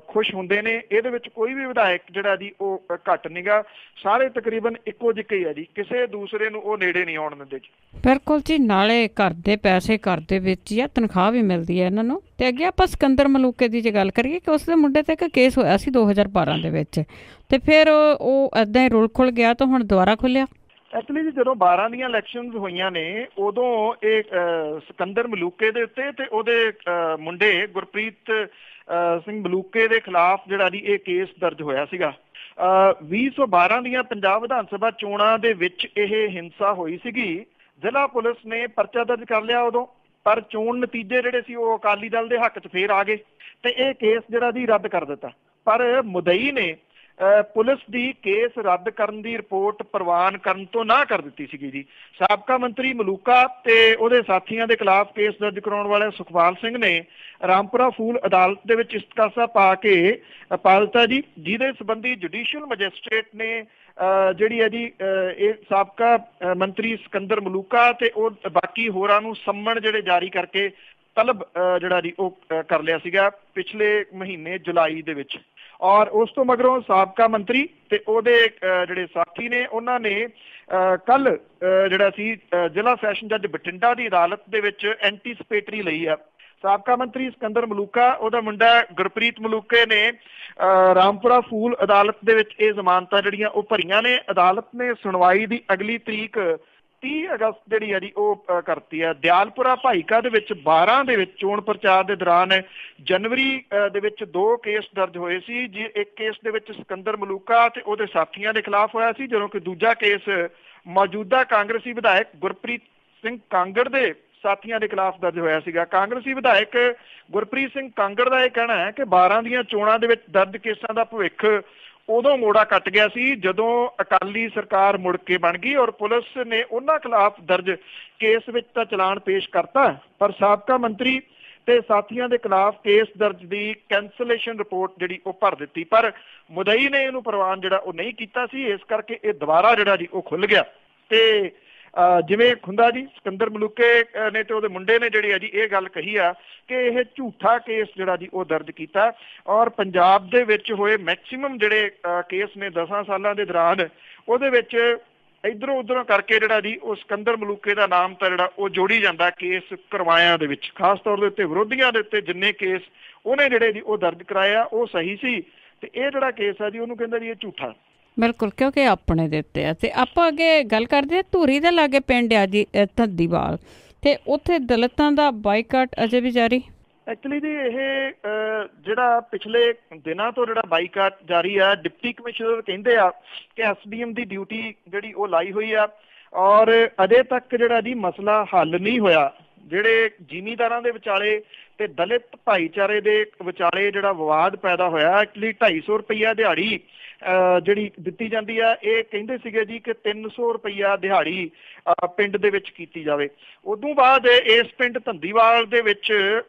ਖੁਸ਼ ਹੁੰਦੇ ਨੇ। ਇਹਦੇ ਵਿੱਚ ਕੋਈ ਵੀ ਵਿਧਾਇਕ ਜਿਹੜਾ ਜੀ ਉਹ ਘੱਟ ਨੀਗਾ, ਸਾਰੇ ਤਕਰੀਬਨ ਇੱਕੋ ਜਿਹੇ ਹੀ ਆ ਜੀ, ਕਿਸੇ ਦੂਸਰੇ ਨੂੰ ਉਹ ਨੇੜੇ ਨਹੀਂ ਆਉਣ ਦਿੰਦੇ ਜੀ। ਬਿਲਕੁਲ ਜੀ, ਨਾਲੇ ਘਰ ਦੇ ਪੈਸੇ ਘਰ ਦੇ ਵਿੱਚ ਹੀ ਆ, ਤਨਖਾਹ ਵੀ ਮਿਲਦੀ ਹੈ ਇਹਨਾਂ ਨੂੰ। ਤੇ ਅੱਗੇ ਆਪਾਂ ਸਿਕੰਦਰ ਮਲੂਕੇ ਦੀ ਜੇ ਗੱਲ ਕਰੀਏ ਕਿ ਉਸ ਦੇ ਮੁੰਡੇ ਤੇ ਇੱਕ ਕੇਸ ਹੋਇਆ ਸੀ 2012 ਦੇ ਵਿੱਚ, ਤੇ ਫਿਰ ਉਹ ਏਦਾਂ ਹੀ ਰੁਲ ਖੁੱਲ ਗਿਆ ਤਾਂ ਹੁਣ ਦੁਬਾਰਾ ਖੁੱਲਿਆ। ਐਕਚੁਅਲੀ ਜੀ ਜਦੋਂ 12 ਦੀਆਂ ਇਲੈਕਸ਼ਨਸ ਹੋਈਆਂ ਨੇ ਉਦੋਂ ਇਹ ਸਿਕੰਦਰ ਮਲੂਕੇ ਦੇ ਉੱਤੇ ਤੇ ਉਹਦੇ ਮੁੰਡੇ ਗੁਰਪ੍ਰੀਤ ਸਿੰਘ ਮਲੂਕੇ ਦੇ ਖਿਲਾਫ ਜਿਹੜਾ ਜੀ ਇਹ ਕੇਸ ਦਰਜ ਹੋਇਆ ਸੀਗਾ। 2012 ਦੀਆਂ ਪੰਜਾਬ ਵਿਧਾਨ ਸਭਾ ਚੋਣਾਂ ਦੇ ਵਿੱਚ ਇਹ ਹਿੰਸਾ ਹੋਈ ਸੀਗੀ। ਜ਼ਿਲ੍ਹਾ ਪੁਲਿਸ ਨੇ ਪਰਚਾ ਦਰਜ ਕਰ ਲਿਆ ਉਦੋਂ, ਪਰ ਚੋਣ ਨਤੀਜੇ ਜਿਹੜੇ ਸੀ ਉਹ ਅਕਾਲੀ ਦਲ ਦੇ ਹੱਕ 'ਚ ਫੇਰ ਆ ਗਏ ਤੇ ਇਹ ਕੇਸ ਜਿਹੜਾ ਜੀ ਰੱਦ ਕਰ ਦਿੱਤਾ। ਪਰ ਮੁਦਈ ਨੇ ਪੁਲਿਸ ਦੀ ਕੇਸ ਰੱਦ ਕਰਨ ਦੀ ਰਿਪੋਰਟ ਪ੍ਰਵਾਨ ਕਰਨ ਤੋਂ ਨਾ ਕਰ ਦਿੱਤੀ ਸੀਗੀ ਜੀ। ਸਾਬਕਾ ਮੰਤਰੀ ਮਲੂਕਾ ਤੇ ਉਹਦੇ ਸਾਥੀਆਂ ਦੇ ਖਿਲਾਫ ਕੇਸ ਦਰਜ ਕਰਾਉਣ ਵਾਲੇ ਸੁਖਪਾਲ ਸਿੰਘ ਨੇ ਰਾਮਪੁਰਾ ਫੂਲ ਅਦਾਲਤ ਦੇ ਵਿੱਚ ਇਸਤਕਾਸਾ ਪਾ ਕੇ ਪਾ ਦਿੱਤਾ ਜੀ, ਜਿਹਦੇ ਸੰਬੰਧੀ ਜੁਡੀਸ਼ੀਅਲ ਮੈਜਿਸਟ੍ਰੇਟ ਨੇ ਜਿਹੜੀ ਹੈ ਜੀ ਇਹ ਸਾਬਕਾ ਮੰਤਰੀ ਸਿਕੰਦਰ ਮਲੂਕਾ ਤੇ ਉਹ ਬਾਕੀ ਹੋਰਾਂ ਨੂੰ ਸੰਮਣ ਜਿਹੜੇ ਜਾਰੀ ਕਰਕੇ ਤਲਬ ਜਿਹੜਾ ਜੀ ਉਹ ਕਰ ਲਿਆ ਸੀਗਾ ਪਿਛਲੇ ਮਹੀਨੇ ਜੁਲਾਈ ਦੇ ਵਿੱਚ। ਔਰ ਉਸ ਤੋਂ ਮਗਰੋਂ ਸਾਬਕਾ ਮੰਤਰੀ ਤੇ ਉਹਦੇ ਜਿਹੜੇ ਸਾਥੀ ਨੇ ਉਹਨਾਂ ਨੇ ਕੱਲ ਜਿਹੜਾ ਸੀ ਜ਼ਿਲ੍ਹਾ ਸੈਸ਼ਨ ਜੱਜ ਬਠਿੰਡਾ ਦੀ ਅਦਾਲਤ ਦੇ ਵਿੱਚ ਐਂਟੀਸਪੇਟਰੀ ਲਈ ਆ। ਸਾਬਕਾ ਮੰਤਰੀ ਸਿਕੰਦਰ ਮਲੂਕਾ, ਉਹਦਾ ਮੁੰਡਾ ਗੁਰਪ੍ਰੀਤ ਮਲੂਕੇ ਨੇ ਰਾਮਪੁਰਾ ਫੂਲ ਅਦਾਲਤ ਦੇ ਵਿੱਚ ਇਹ ਜ਼ਮਾਨਤਾਂ ਜਿਹੜੀਆਂ ਉਹ ਭਰੀਆਂ ਨੇ। ਅਦਾਲਤ ਨੇ ਸੁਣਵਾਈ ਦੀ ਅਗਲੀ ਤਰੀਕ 30 ਅਗਸਤ ਜਿਹੜੀ ਹੈ ਜੀ ਉਹ ਕਰਤੀ ਹੈ। ਦਿਆਲਪੁਰਾ ਭਾਈਕਾ ਦੇ ਵਿੱਚ 12 ਦੇ ਵਿੱਚ ਚੋਣ ਪ੍ਰਚਾਰ ਦੇ ਦੌਰਾਨ ਜਨਵਰੀ ਦੇ ਵਿੱਚ 2 ਕੇਸ ਦਰਜ ਹੋਏ ਸੀ। ਜੀ ਇੱਕ ਕੇਸ ਦੇ ਵਿੱਚ ਸਿਕੰਦਰ ਮਲੂਕਾ ਤੇ ਉਹਦੇ ਸਾਥੀਆਂ ਦੇ ਖਿਲਾਫ ਹੋਇਆ ਸੀ, ਜਦੋਂ ਕਿ ਦੂਜਾ ਕੇਸ ਮੌਜੂਦਾ ਕਾਂਗਰਸੀ ਵਿਧਾਇਕ ਗੁਰਪ੍ਰੀਤ ਸਿੰਘ ਕਾਂਗੜ ਦੇ ਸਾਥੀਆਂ ਦੇ ਖਿਲਾਫ ਦਰਜ ਹੋਇਆ ਸੀਗਾ। ਕਾਂਗਰਸੀ ਵਿਧਾਇਕ ਗੁਰਪ੍ਰੀਤ ਸਿੰਘ ਕਾਂਗੜ ਦਾ ਇਹ ਕਹਿਣਾ ਹੈ ਕਿ 12 ਦੀਆਂ ਚੋਣਾਂ ਦੇ ਵਿੱਚ ਦਰਜ ਕੇਸਾਂ ਦਾ ਭਵਿੱਖ ਉਦੋਂ ਮੋੜਾ ਕੱਟ ਗਿਆ ਸੀ ਜਦੋਂ ਅਕਾਲੀ ਸਰਕਾਰ ਮੁੜ ਕੇ ਬਣ ਗਈ ਔਰ ਪੁਲਿਸ ਨੇ ਉਹਨਾਂ ਖਿਲਾਫ ਦਰਜ ਕੇਸ ਵਿੱਚ ਤਾਂ ਚਲਾਨ ਪੇਸ਼ ਕਰਤਾ, ਪਰ ਸਾਬਕਾ ਮੰਤਰੀ ਤੇ ਸਾਥੀਆਂ ਦੇ ਖਿਲਾਫ ਕੇਸ ਦਰਜ ਦੀ ਕੈਂਸਲੇਸ਼ਨ ਰਿਪੋਰਟ ਜਿਹੜੀ ਉਹ ਭਰ ਦਿੱਤੀ, ਪਰ ਮੁਦਈ ਨੇ ਇਹਨੂੰ ਪ੍ਰਵਾਨ ਜਿਹੜਾ ਉਹ ਨਹੀਂ ਕੀਤਾ ਸੀ। ਇਸ ਕਰਕੇ ਇਹ ਦੁਬਾਰਾ ਜਿਹੜਾ ਜੀ ਉਹ ਖੁੱਲ ਗਿਆ। ਤੇ ਜਿਵੇਂ ਖੁੰਦਾ ਜੀ ਸਿਕੰਦਰ ਮਲੂਕੇ ਨੇ ਤੇ ਉਹਦੇ ਮੁੰਡੇ ਨੇ ਜਿਹੜੀ ਆ ਜੀ ਇਹ ਗੱਲ ਕਹੀ ਆ ਕਿ ਇਹ ਝੂਠਾ ਕੇਸ ਜਿਹੜਾ ਜੀ ਉਹ ਦਰਜ ਕੀਤਾ ਔਰ ਪੰਜਾਬ ਦੇ ਵਿੱਚ ਹੋਏ ਮੈਕਸੀਮਮ ਜਿਹੜੇ ਕੇਸ ਨੇ 10 ਸਾਲਾਂ ਦੇ ਦੌਰਾਨ ਉਹਦੇ ਵਿੱਚ ਇੱਧਰੋਂ ਉੱਧਰੋਂ ਕਰਕੇ ਜਿਹੜਾ ਜੀ ਉਹ ਸਿਕੰਦਰ ਮਲੂਕੇ ਦਾ ਨਾਮ ਤਾਂ ਜਿਹੜਾ ਉਹ ਜੋੜੀ ਜਾਂਦਾ ਕੇਸ ਕਰਵਾਇਆਂ ਦੇ ਵਿੱਚ। ਖਾਸ ਤੌਰ ਦੇ ਉੱਤੇ ਵਿਰੋਧੀਆਂ ਦੇ ਉੱਤੇ ਜਿੰਨੇ ਕੇਸ ਉਹਨੇ ਜਿਹੜੇ ਜੀ ਉਹ ਦਰਜ ਕਰਾਇਆ ਉਹ ਸਹੀ ਸੀ ਤੇ ਇਹ ਜਿਹੜਾ ਕੇਸ ਆ ਜੀ ਉਹਨੂੰ ਕਹਿੰਦਾ ਜੀ ਇਹ ਝੂਠਾ। ਬਿਲਕੁਲ, ਕਿਉਂਕਿ ਆਪਣੇ ਦੇ ਉੱਤੇ ਆ। ਤੇ ਆਪਾਂ ਅੱਗੇ ਗੱਲ ਕਰਦੇ ਹਾਂ ਧੂਰੀ ਦੇ ਲਾਗੇ ਪਿੰਡ ਆ ਜੀ ਧੱਦੀਵਾਲ, ਤੇ ਉੱਥੇ ਦਲਿਤਾਂ ਦਾ ਬਾਈਕਾਟ ਅਜੇ ਵੀ ਜਾਰੀ। ਐਕਚੁਅਲੀ ਜੀ ਇਹ ਜਿਹੜਾ ਪਿਛਲੇ ਦਿਨਾਂ ਤੋਂ ਜਿਹੜਾ ਬਾਈਕਾਟ ਜਾਰੀ ਆ, ਡਿਪਟੀ ਕਮਿਸ਼ਨਰ ਕਹਿੰਦੇ ਆ ਕਿ ਐਸਡੀਐਮ ਦੀ ਡਿਊਟੀ ਜਿਹੜੀ ਉਹ ਲਾਈ ਹੋਈ ਆ ਔਰ ਅਜੇ ਤੱਕ ਜਿਹੜਾ ਜੀ ਮਸਲਾ ਹੱਲ ਨਹੀਂ ਹੋਇਆ। ਜਿਹੜੇ ਜ਼ਿਮੀਂਦਾਰਾਂ ਦੇ ਵਿਚਾਲੇ ਤੇ ਦਲਿਤ ਭਾਈਚਾਰੇ ਦੇ ਵਿਚਾਲੇ ਜਿਹੜਾ ਵਿਵਾਦ ਪੈਦਾ ਹੋਇਆ, ਐਕਚੁਅਲੀ 250 ਰੁਪਈਆ ਦਿਹਾੜੀ ਜਿਹੜੀ ਦਿੱਤੀ ਜਾਂਦੀ ਆ, ਇਹ ਕਹਿੰਦੇ ਸੀਗੇ ਜੀ ਕਿ 300 ਰੁਪਈਆ ਦਿਹਾੜੀ ਪਿੰਡ ਦੇ ਵਿੱਚ ਕੀਤੀ ਜਾਵੇ। ਉਦੋਂ ਬਾਅਦ ਇਸ ਪਿੰਡ ਧੰਦੀਵਾਲ ਦੇ ਵਿੱਚ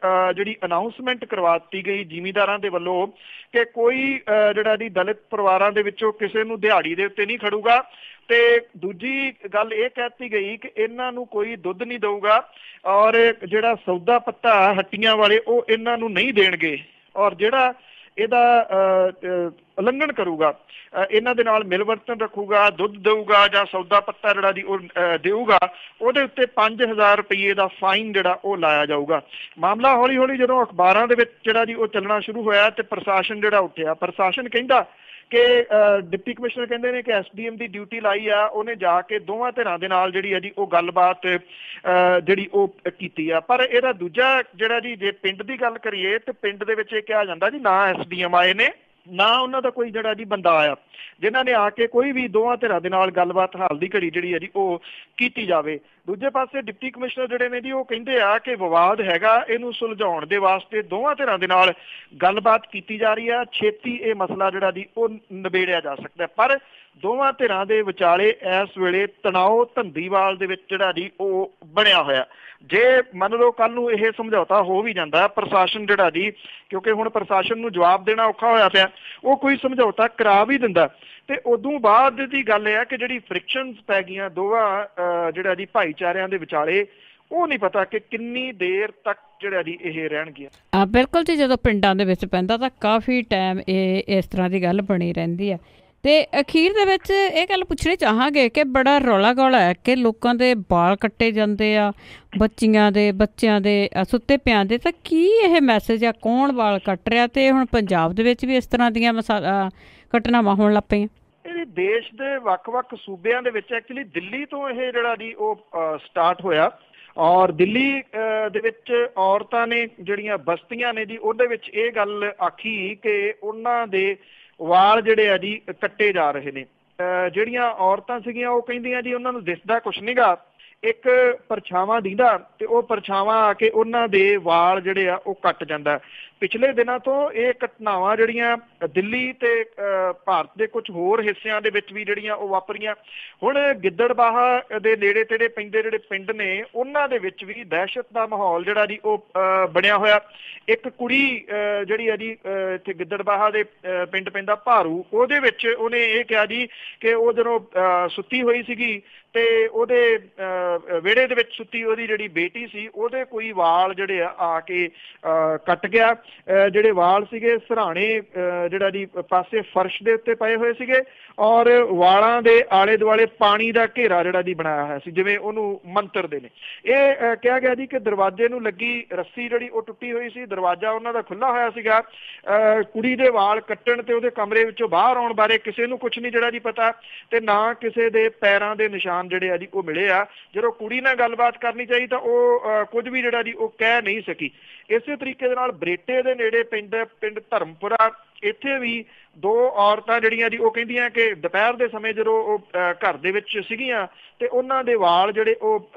ਜਿਹੜੀ ਅਨਾਊਂਸਮੈਂਟ ਕਰਵਾ ਦਿੱਤੀ ਗਈ ਜ਼ਿਮੀਂਦਾਰਾਂ ਦੇ ਵੱਲੋਂ ਕਿ ਕੋਈ ਜਿਹੜਾ ਜੀ ਦਲਿਤ ਪਰਿਵਾਰਾਂ ਦੇ ਵਿੱਚੋਂ ਕਿਸੇ ਨੂੰ ਦਿਹਾੜੀ ਦੇ ਉੱਤੇ ਨਹੀਂ ਖੜੂਗਾ ਤੇ ਦੂਜੀ ਗੱਲ ਇਹ ਕਹਿਤੀ ਗਈ ਕਿ ਇਹਨਾਂ ਨੂੰ ਕੋਈ ਦੁੱਧ ਨਹੀਂ ਦਊਗਾ ਔਰ ਜਿਹੜਾ ਸੌਦਾ ਪੱਤਾ ਹੱਟੀਆਂ ਵਾਲੇ ਉਹ ਇਹਨਾਂ ਨੂੰ ਨਹੀਂ ਦੇਣਗੇ ਔਰ ਜਿਹੜਾ ਇਹਦਾ ਉਲੰਘਣ ਕਰੂਗਾ ਇਹਨਾਂ ਦੇ ਨਾਲ ਮਿਲਵਰਤਨ ਰੱਖੂਗਾ, ਦੁੱਧ ਦੇਊਗਾ ਜਾਂ ਸੌਦਾ ਪੱਤਾ ਜਿਹੜਾ ਦੀ ਉਹ ਦੇਊਗਾ, ਉਹਦੇ ਉੱਤੇ 5000 ਰੁਪਏ ਦਾ ਫਾਈਨ ਜਿਹੜਾ ਉਹ ਲਾਇਆ ਜਾਊਗਾ। ਮਾਮਲਾ ਹੌਲੀ ਹੌਲੀ ਜਦੋਂ ਅਖਬਾਰਾਂ ਦੇ ਵਿੱਚ ਜਿਹੜਾ ਜੀ ਉਹ ਚੱਲਣਾ ਸ਼ੁਰੂ ਹੋਇਆ ਤੇ ਪ੍ਰਸ਼ਾਸਨ ਜਿਹੜਾ ਉੱਠਿਆ। ਪ੍ਰਸ਼ਾਸਨ ਕਹਿੰਦਾ ਕਿ ਡਿਪਟੀ ਕਮਿਸ਼ਨਰ ਕਹਿੰਦੇ ਨੇ ਕਿ ਐਸਡੀਐਮ ਦੀ ਡਿਊਟੀ ਲਾਈ ਆ, ਉਹਨੇ ਜਾ ਕੇ ਦੋਵਾਂ ਧਿਰਾਂ ਦੇ ਨਾਲ ਜਿਹੜੀ ਹੈ ਜੀ ਉਹ ਗੱਲਬਾਤ ਜਿਹੜੀ ਉਹ ਕੀਤੀ ਆ। ਪਰ ਇਹਦਾ ਦੂਜਾ ਜਿਹੜਾ ਜੀ ਜੇ ਪਿੰਡ ਦੀ ਗੱਲ ਕਰੀਏ ਤੇ ਪਿੰਡ ਦੇ ਵਿੱਚ ਇਹ ਕਿਹਾ ਜਾਂਦਾ ਜੀ ਨਾ ਐਸਡੀਐਮ ਆਏ ਨੇ ਨਾ ਉਹਨਾਂ ਦਾ ਕੋਈ ਜਿਹੜਾ ਜੀ ਬੰਦਾ ਆਇਆ ਜਿਨ੍ਹਾਂ ਨੇ ਆ ਕੇ ਕੋਈ ਵੀ ਦੋਵਾਂ ਧਿਰਾਂ ਦੇ ਨਾਲ ਗੱਲਬਾਤ ਹਾਲ ਦੀ ਘੜੀ ਜਿਹੜੀ ਹੈ ਜੀ ਉਹ ਕੀਤੀ ਜਾਵੇ। ਦੂਜੇ ਪਾਸੇ ਡਿਪਟੀ ਕਮਿਸ਼ਨਰ ਜਿਹੜੇ ਨੇ ਜੀ ਉਹ ਕਹਿੰਦੇ ਆ ਕਿ ਵਿਵਾਦ ਹੈਗਾ, ਇਹਨੂੰ ਸੁਲਝਾਉਣ ਦੇ ਵਾਸਤੇ ਦੋਵਾਂ ਧਿਰਾਂ ਦੇ ਨਾਲ ਗੱਲਬਾਤ ਕੀਤੀ ਜਾ ਰਹੀ ਆ, ਛੇਤੀ ਇਹ ਮਸਲਾ ਜਿਹੜਾ ਜੀ ਉਹ ਨਿਬੇੜਿਆ ਜਾ ਸਕਦਾ। ਪਰ ਦੋਵਾਂ ਧਿਰਾਂ ਦੇ ਵਿਚਾਲੇ ਇਸ ਵੇਲੇ ਤਣਾਅ ਧੰਦੀਵਾਲ ਦੇ ਵਿੱਚ ਜਿਹੜਾ ਜੀ ਉਹ ਬਣਿਆ ਹੋਇਆ। ਜੇ ਮੰਨ ਲਓ ਕੱਲ ਨੂੰ ਇਹ ਸਮਝੌਤਾ ਹੋ ਵੀ ਜਾਂਦਾ, ਪ੍ਰਸ਼ਾਸਨ ਜਿਹੜਾ ਜੀ ਕਿਉਂਕਿ ਹੁਣ ਪ੍ਰਸ਼ਾਸਨ ਨੂੰ ਜਵਾਬ ਦੇਣਾ ਔਖਾ ਹੋਇਆ ਪਿਆ, ਉਹ ਕੋਈ ਸਮਝੌਤਾ ਕਰਾ ਵੀ ਦਿੰਦਾ ਤੇ ਉਦੋਂ ਬਾਅਦ ਦੀ ਗੱਲ ਇਹ ਹੈ ਕਿ ਜਿਹੜੀ ਫ੍ਰਿਕਸ਼ਨਸ ਪੈ ਗਈਆਂ ਦੋਵਾਂ ਜਿਹੜਾ ਜੀ ਭਾਈਚਾਰਿਆਂ ਦੇ ਵਿਚਾਲੇ, ਉਹ ਨਹੀਂ ਪਤਾ ਕਿ ਕਿੰਨੀ ਦੇਰ ਤੱਕ ਜਿਹੜਾ ਜੀ ਇਹ ਰਹਿਣਗੀਆਂ। ਬਿਲਕੁਲ ਜੀ, ਜਦੋਂ ਪਿੰਡਾਂ ਦੇ ਵਿੱਚ ਪੈਂਦਾ ਤਾਂ ਕਾਫੀ ਟਾਈਮ ਇਹ ਇਸ ਤਰ੍ਹਾਂ ਦੀ ਗੱਲ ਬਣੀ ਰਹਿੰਦੀ ਹੈ। ਤੇ ਅਖੀਰ ਦੇ ਵਿੱਚ ਇਹ ਗੱਲ ਪੁੱਛਣੀ ਚਾਹਾਂਗੇ ਕਿ ਬੜਾ ਰੌਲਾ ਗੌਲਾ ਹੈ ਕਿ ਲੋਕਾਂ ਦੇ ਵਾਲ ਕੱਟੇ ਜਾਂਦੇ ਆ, ਬੱਚਿਆਂ ਦੇ ਸੁੱਤੇ ਪਿਆਂ ਦੇ, ਤਾਂ ਕੀ ਇਹ ਮੈਸੇਜ ਆ? ਕੌਣ ਵਾਲ ਕੱਟ ਰਿਹਾ? ਤੇ ਹੁਣ ਪੰਜਾਬ ਦੇ ਵਿੱਚ ਵੀ ਇਸ ਤਰ੍ਹਾਂ ਦੀਆਂ ਘਟਨਾਵਾਂ ਹੋਣ ਲੱਗ ਪਈਆਂ। ਇਹ ਦੇਸ਼ ਦੇ ਵੱਖ-ਵੱਖ ਸੂਬਿਆਂ ਦੇ ਵਿੱਚ ਐਕਚੁਅਲੀ ਦਿੱਲੀ ਤੋਂ ਇਹ ਜਿਹੜਾ ਜੀ ਉਹ ਸਟਾਰਟ ਹੋਇਆ ਔਰ ਦਿੱਲੀ ਦੇ ਵਿੱਚ ਔਰਤਾਂ ਨੇ ਜਿਹੜੀਆਂ ਬਸਤੀਆਂ ਨੇ ਜੀ ਉਹਦੇ ਵਿੱਚ ਇਹ ਗੱਲ ਆਖੀ ਕਿ ਉਹਨਾਂ ਦੇ ਵਾਲ ਜਿਹੜੇ ਆ ਜੀ ਕੱਟੇ ਜਾ ਰਹੇ ਨੇ। ਜਿਹੜੀਆਂ ਔਰਤਾਂ ਸੀਗੀਆਂ ਉਹ ਕਹਿੰਦੀਆਂ ਜੀ ਉਹਨਾਂ ਨੂੰ ਦਿਸਦਾ ਕੁਛ ਨੀਗਾ, ਇੱਕ ਪਰਛਾਵਾਂ ਦਿਖਦਾ ਤੇ ਉਹ ਪਰਛਾਵਾਂ ਆ ਕੇ ਉਹਨਾਂ ਦੇ ਵਾਲ ਜਿਹੜੇ ਆ ਉਹ ਕੱਟ ਜਾਂਦਾ। ਪਿਛਲੇ ਦਿਨਾਂ ਤੋਂ ਇਹ ਘਟਨਾਵਾਂ ਜਿਹੜੀਆਂ ਦਿੱਲੀ ਤੇ ਭਾਰਤ ਦੇ ਕੁਝ ਹੋਰ ਹਿੱਸਿਆਂ ਦੇ ਵਿੱਚ ਵੀ ਜਿਹੜੀਆਂ ਉਹ ਵਾਪਰੀਆਂ। ਹੁਣ ਗਿੱਦੜਬਾਹਾ ਦੇ ਨੇੜੇ ਤੇੜੇ ਪੈਂਦੇ ਜਿਹੜੇ ਪਿੰਡ ਨੇ ਉਹਨਾਂ ਦੇ ਵਿੱਚ ਵੀ ਦਹਿਸ਼ਤ ਦਾ ਮਾਹੌਲ ਜਿਹੜਾ ਜੀ ਉਹ ਬਣਿਆ ਹੋਇਆ। ਇੱਕ ਕੁੜੀ ਜਿਹੜੀ ਆ ਜੀ ਇੱਥੇ ਗਿੱਦੜਬਾਹਾ ਦੇ ਪਿੰਡ ਪੈਂਦਾ ਭਾਰੂ, ਉਹਦੇ ਵਿੱਚ ਉਹਨੇ ਇਹ ਕਿਹਾ ਜੀ ਕਿ ਉਹ ਜਦੋਂ ਸੁੱਤੀ ਹੋਈ ਸੀਗੀ ਤੇ ਉਹਦੇ ਵਿਹੜੇ ਦੇ ਵਿੱਚ ਸੁੱਤੀ ਉਹਦੀ ਜਿਹੜੀ ਬੇਟੀ ਸੀ ਉਹਦੇ ਕੋਈ ਵਾਲ ਜਿਹੜੇ ਆ ਕੇ ਕੱਟ ਗਿਆ। ਜਿਹੜੇ ਵਾਲ ਸੀਗੇ ਸਿਰਹਾਣੇ ਜਿਹੜਾ ਜੀ ਪਾਸੇ ਫਰਸ਼ ਦੇ ਉੱਤੇ ਪਏ ਹੋਏ ਸੀਗੇ ਔਰ ਵਾਲਾਂ ਦੇ ਆਲੇ ਦੁਆਲੇ ਪਾਣੀ ਦਾ ਘੇਰਾ ਜਿਹੜਾ ਜੀ ਬਣਾਇਆ ਹੋਇਆ ਸੀ, ਜਿਵੇਂ ਉਹਨੂੰ ਮੰਤਰਦੇ ਨੇ। ਇਹ ਕਿਹਾ ਗਿਆ ਜੀ ਕਿ ਦਰਵਾਜ਼ੇ ਨੂੰ ਲੱਗੀ ਰੱਸੀ ਜਿਹੜੀ ਉਹ ਟੁੱਟੀ ਹੋਈ ਸੀ, ਦਰਵਾਜ਼ਾ ਉਹਨਾਂ ਦਾ ਖੁੱਲਾ ਹੋਇਆ ਸੀਗਾ। ਕੁੜੀ ਦੇ ਵਾਲ ਕੱਟਣ ਤੇ ਉਹਦੇ ਕਮਰੇ ਵਿੱਚੋਂ ਬਾਹਰ ਆਉਣ ਬਾਰੇ ਕਿਸੇ ਨੂੰ ਕੁਛ ਨਹੀਂ ਜਿਹੜਾ ਜੀ ਪਤਾ ਤੇ ਨਾ ਕਿਸੇ ਦੇ ਪੈਰਾਂ ਦੇ ਨਿਸ਼ਾਨ ਜਿਹੜੇ ਆ ਜੀ ਉਹ ਮਿਲੇ ਆ। ਜਦੋਂ ਕੁੜੀ ਨਾਲ ਗੱਲਬਾਤ ਕਰਨੀ ਚਾਹੀ ਤਾਂ ਉਹ ਕੁਝ ਵੀ ਜਿਹੜਾ ਜੀ ਉਹ ਕਹਿ ਨਹੀਂ ਸਕੀ। ਇਸੇ ਤਰੀਕੇ ਦੇ ਨਾਲ ਬਰੇਟੇ ਦੇ ਨੇੜੇ ਪੈਂਦਾ ਪਿੰਡ ਧਰਮਪੁਰਾ, ਇੱਥੇ ਵੀ ਦੋ ਔਰਤਾਂ ਜਿਹੜੀਆਂ ਜੀ ਉਹ ਕਹਿੰਦੀਆਂ ਕਿ ਦੁਪਹਿਰ ਦੇ ਸਮੇਂ ਜਦੋਂ ਉਹ ਘਰ ਦੇ ਵਿੱਚ ਸੀਗੀਆਂ ਤੇ ਉਹਨਾਂ ਦੇ ਵਾਲ ਜਿਹੜੇ ਉਹ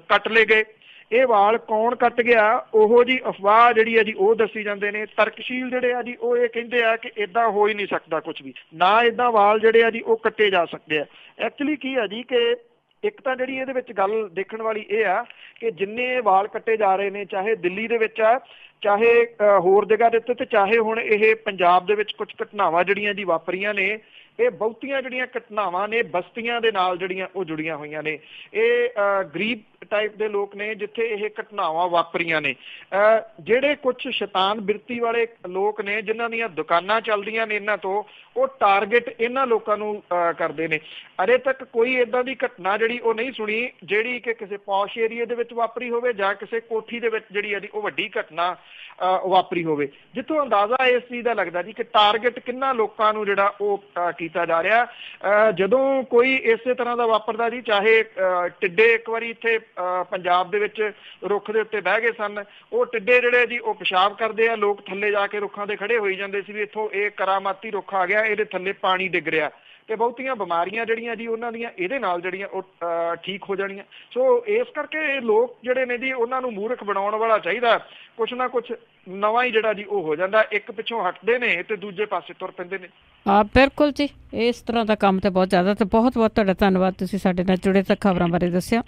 ਕੱਟ ਲਏ ਗਏ। ਇਹ ਵਾਲ ਕੌਣ ਕੱਟ ਗਿਆ ਉਹੋ ਜੀ ਅਫਵਾਹ ਜਿਹੜੀ ਆ ਜੀ ਉਹ ਦੱਸੀ ਜਾਂਦੇ ਨੇ। ਤਰਕਸ਼ੀਲ ਜਿਹੜੇ ਆ ਜੀ ਉਹ ਇਹ ਕਹਿੰਦੇ ਆ ਕਿ ਏਦਾਂ ਹੋ ਹੀ ਨਹੀਂ ਸਕਦਾ ਕੁਝ ਵੀ, ਨਾ ਏਦਾਂ ਵਾਲ ਜਿਹੜੇ ਆ ਜੀ ਉਹ ਕੱਟੇ ਜਾ ਸਕਦੇ ਆ। ਐਕਚੁਅਲੀ ਕੀ ਆ ਜੀ ਕਿ ਇੱਕ ਤਾਂ ਜਿਹੜੀ ਇਹਦੇ ਵਿੱਚ ਗੱਲ ਦੇਖਣ ਵਾਲੀ ਇਹ ਆ ਕਿ ਜਿੰਨੇ ਵਾਲ ਕੱਟੇ ਜਾ ਰਹੇ ਨੇ, ਚਾਹੇ ਦਿੱਲੀ ਦੇ ਵਿੱਚ ਆ ਚਾਹੇ ਹੋਰ ਜਗ੍ਹਾ ਦੇ ਉੱਤੇ ਤੇ ਚਾਹੇ ਹੁਣ ਇਹ ਪੰਜਾਬ ਦੇ ਵਿੱਚ ਕੁਝ ਘਟਨਾਵਾਂ ਜਿਹੜੀਆਂ ਜੀ ਵਾਪਰੀਆਂ ਨੇ, ਇਹ ਬਹੁਤੀਆਂ ਜਿਹੜੀਆਂ ਘਟਨਾਵਾਂ ਨੇ ਬਸਤੀਆਂ ਦੇ ਨਾਲ ਜਿਹੜੀਆਂ ਉਹ ਜੁੜੀਆਂ ਹੋਈਆਂ ਨੇ। ਇਹ ਗਰੀਬ ਟਾਈਪ ਦੇ ਲੋਕ ਨੇ ਜਿੱਥੇ ਇਹ ਘਟਨਾਵਾਂ ਵਾਪਰੀਆਂ ਨੇ। ਜਿਹੜੇ ਕੁਝ ਸ਼ੈਤਾਨ ਬਿਰਤੀ ਵਾਲੇ ਲੋਕ ਨੇ ਜਿਨ੍ਹਾਂ ਦੀਆਂ ਦੁਕਾਨਾਂ ਚੱਲਦੀਆਂ ਨੇ ਇਹਨਾਂ ਤੋਂ, ਉਹ ਟਾਰਗੇਟ ਇਹਨਾਂ ਲੋਕਾਂ ਨੂੰ ਕਰਦੇ ਨੇ। ਅਜੇ ਤੱਕ ਕੋਈ ਏਦਾਂ ਦੀ ਘਟਨਾ ਜਿਹੜੀ ਉਹ ਨਹੀਂ ਸੁਣੀ ਜਿਹੜੀ ਕਿ ਕਿਸੇ ਪੌਸ਼ ਏਰੀਏ ਦੇ ਵਿੱਚ ਵਾਪਰੀ ਹੋਵੇ ਜਾਂ ਕਿਸੇ ਕੋਠੀ ਦੇ ਵਿੱਚ ਜਿਹੜੀ ਆ ਉਹ ਵੱਡੀ ਘਟਨਾ ਵਾਪਰੀ ਹੋਵੇ, ਜਿੱਥੋਂ ਅੰਦਾਜ਼ਾ ਇਸ ਚੀਜ਼ ਦਾ ਲੱਗਦਾ ਜੀ ਕਿ ਟਾਰਗੇਟ ਕਿੰਨਾ ਲੋਕਾਂ ਨੂੰ ਜਿਹੜਾ ਉਹ ਕੀਤਾ ਜਾ ਰਿਹਾ। ਜਦੋਂ ਕੋਈ ਇਸੇ ਤਰ੍ਹਾਂ ਦਾ ਵਾਪਰਦਾ ਜੀ, ਚਾਹੇ ਟਿੱਡੇ ਇੱਕ ਵਾਰੀ ਇੱਥੇ ਪੰਜਾਬ ਦੇ ਵਿੱਚ ਰੁੱਖ ਦੇ ਉੱਤੇ ਬਹਿ ਗਏ ਸਨ। ਉਹ ਟਿੱਡੇ ਜਿਹੜੇ ਜੀ ਉਹ ਪਿਸ਼ਾਬ ਕਰਦੇ ਆ, ਲੋਕ ਥੱਲੇ ਜਾ ਕੇ ਰੁੱਖਾਂ ਦੇ ਖੜੇ ਹੋਈ ਜਾਂਦੇ ਸੀ ਵੀ ਇੱਥੋਂ ਇਹ ਕਰਾਮਾਤੀ ਰੁੱਖ ਆ ਗਿਆ, ਇਹਦੇ ਥੱਲੇ ਪਾਣੀ ਡਿੱਗ ਰਿਹਾ, ਤੇ ਬਹੁਤੀਆਂ ਬਿਮਾਰੀਆਂ ਜਿਹੜੀਆਂ ਜੀ ਉਹਨਾਂ ਦੀਆਂ ਇਹਦੇ ਨਾਲ ਜਿਹੜੀਆਂ ਉਹ ਠੀਕ ਹੋ ਜਾਣੀਆਂ। ਸੋ ਇਸ ਕਰਕੇ ਲੋਕ ਜਿਹੜੇ ਨੇ ਜੀ ਉਹਨਾਂ ਨੂੰ ਮੂਰਖ ਬਣਾਉਣ ਵਾਲਾ ਚਾਹੀਦਾ, ਕੁਛ ਨਾ ਕੁਛ ਨਵਾਂ ਹੀ ਜਿਹੜਾ ਜੀ ਉਹ ਹੋ ਜਾਂਦਾ, ਇੱਕ ਪਿੱਛੋਂ ਹਟਦੇ ਨੇ ਤੇ ਦੂਜੇ ਪਾਸੇ ਤੁਰ ਪੈਂਦੇ ਨੇ। ਹਾਂ ਬਿਲਕੁਲ ਜੀ, ਇਸ ਤਰ੍ਹਾਂ ਦਾ ਕੰਮ ਤੇ ਬਹੁਤ ਜ਼ਿਆਦਾ, ਤੇ ਬਹੁਤ ਬਹੁਤ ਤੁਹਾਡਾ ਧੰਨਵਾਦ, ਤੁਸੀਂ ਸਾਡੇ ਨਾਲ ਜੁੜੇ ਤੇ ਖਬਰਾਂ ਬਾਰੇ ਦੱਸਿਆ।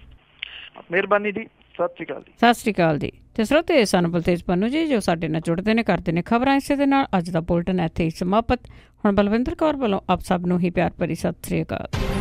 ਮਿਹਰਬਾਨੀ ਜੀ, ਸਤਿ ਸ਼੍ਰੀ ਅਕਾਲ ਜੀ। ਸਤਿ ਸ਼੍ਰੀ ਅਕਾਲ ਜੀ। ਤੇ ਸਰੋਤੇ ਸਨ ਬਲਤੇਜ ਪੰਨੂ ਜੀ ਜੋ ਸਾਡੇ ਨਾਲ ਜੁੜਦੇ ਨੇ, ਕਰਦੇ ਨੇ ਖਬਰਾਂ। ਇਸੇ ਦੇ ਨਾਲ ਅੱਜ ਦਾ ਬੁਲਟਨ ਇੱਥੇ ਹੀ ਸਮਾਪਤ। ਹੁਣ ਬਲਵਿੰਦਰ ਕੌਰ ਵੱਲੋਂ ਆਪ ਸਭ ਨੂੰ ਹੀ ਪਿਆਰ ਭਰੀ ਸਤਿ ਸ਼੍ਰੀ ਅਕਾਲ।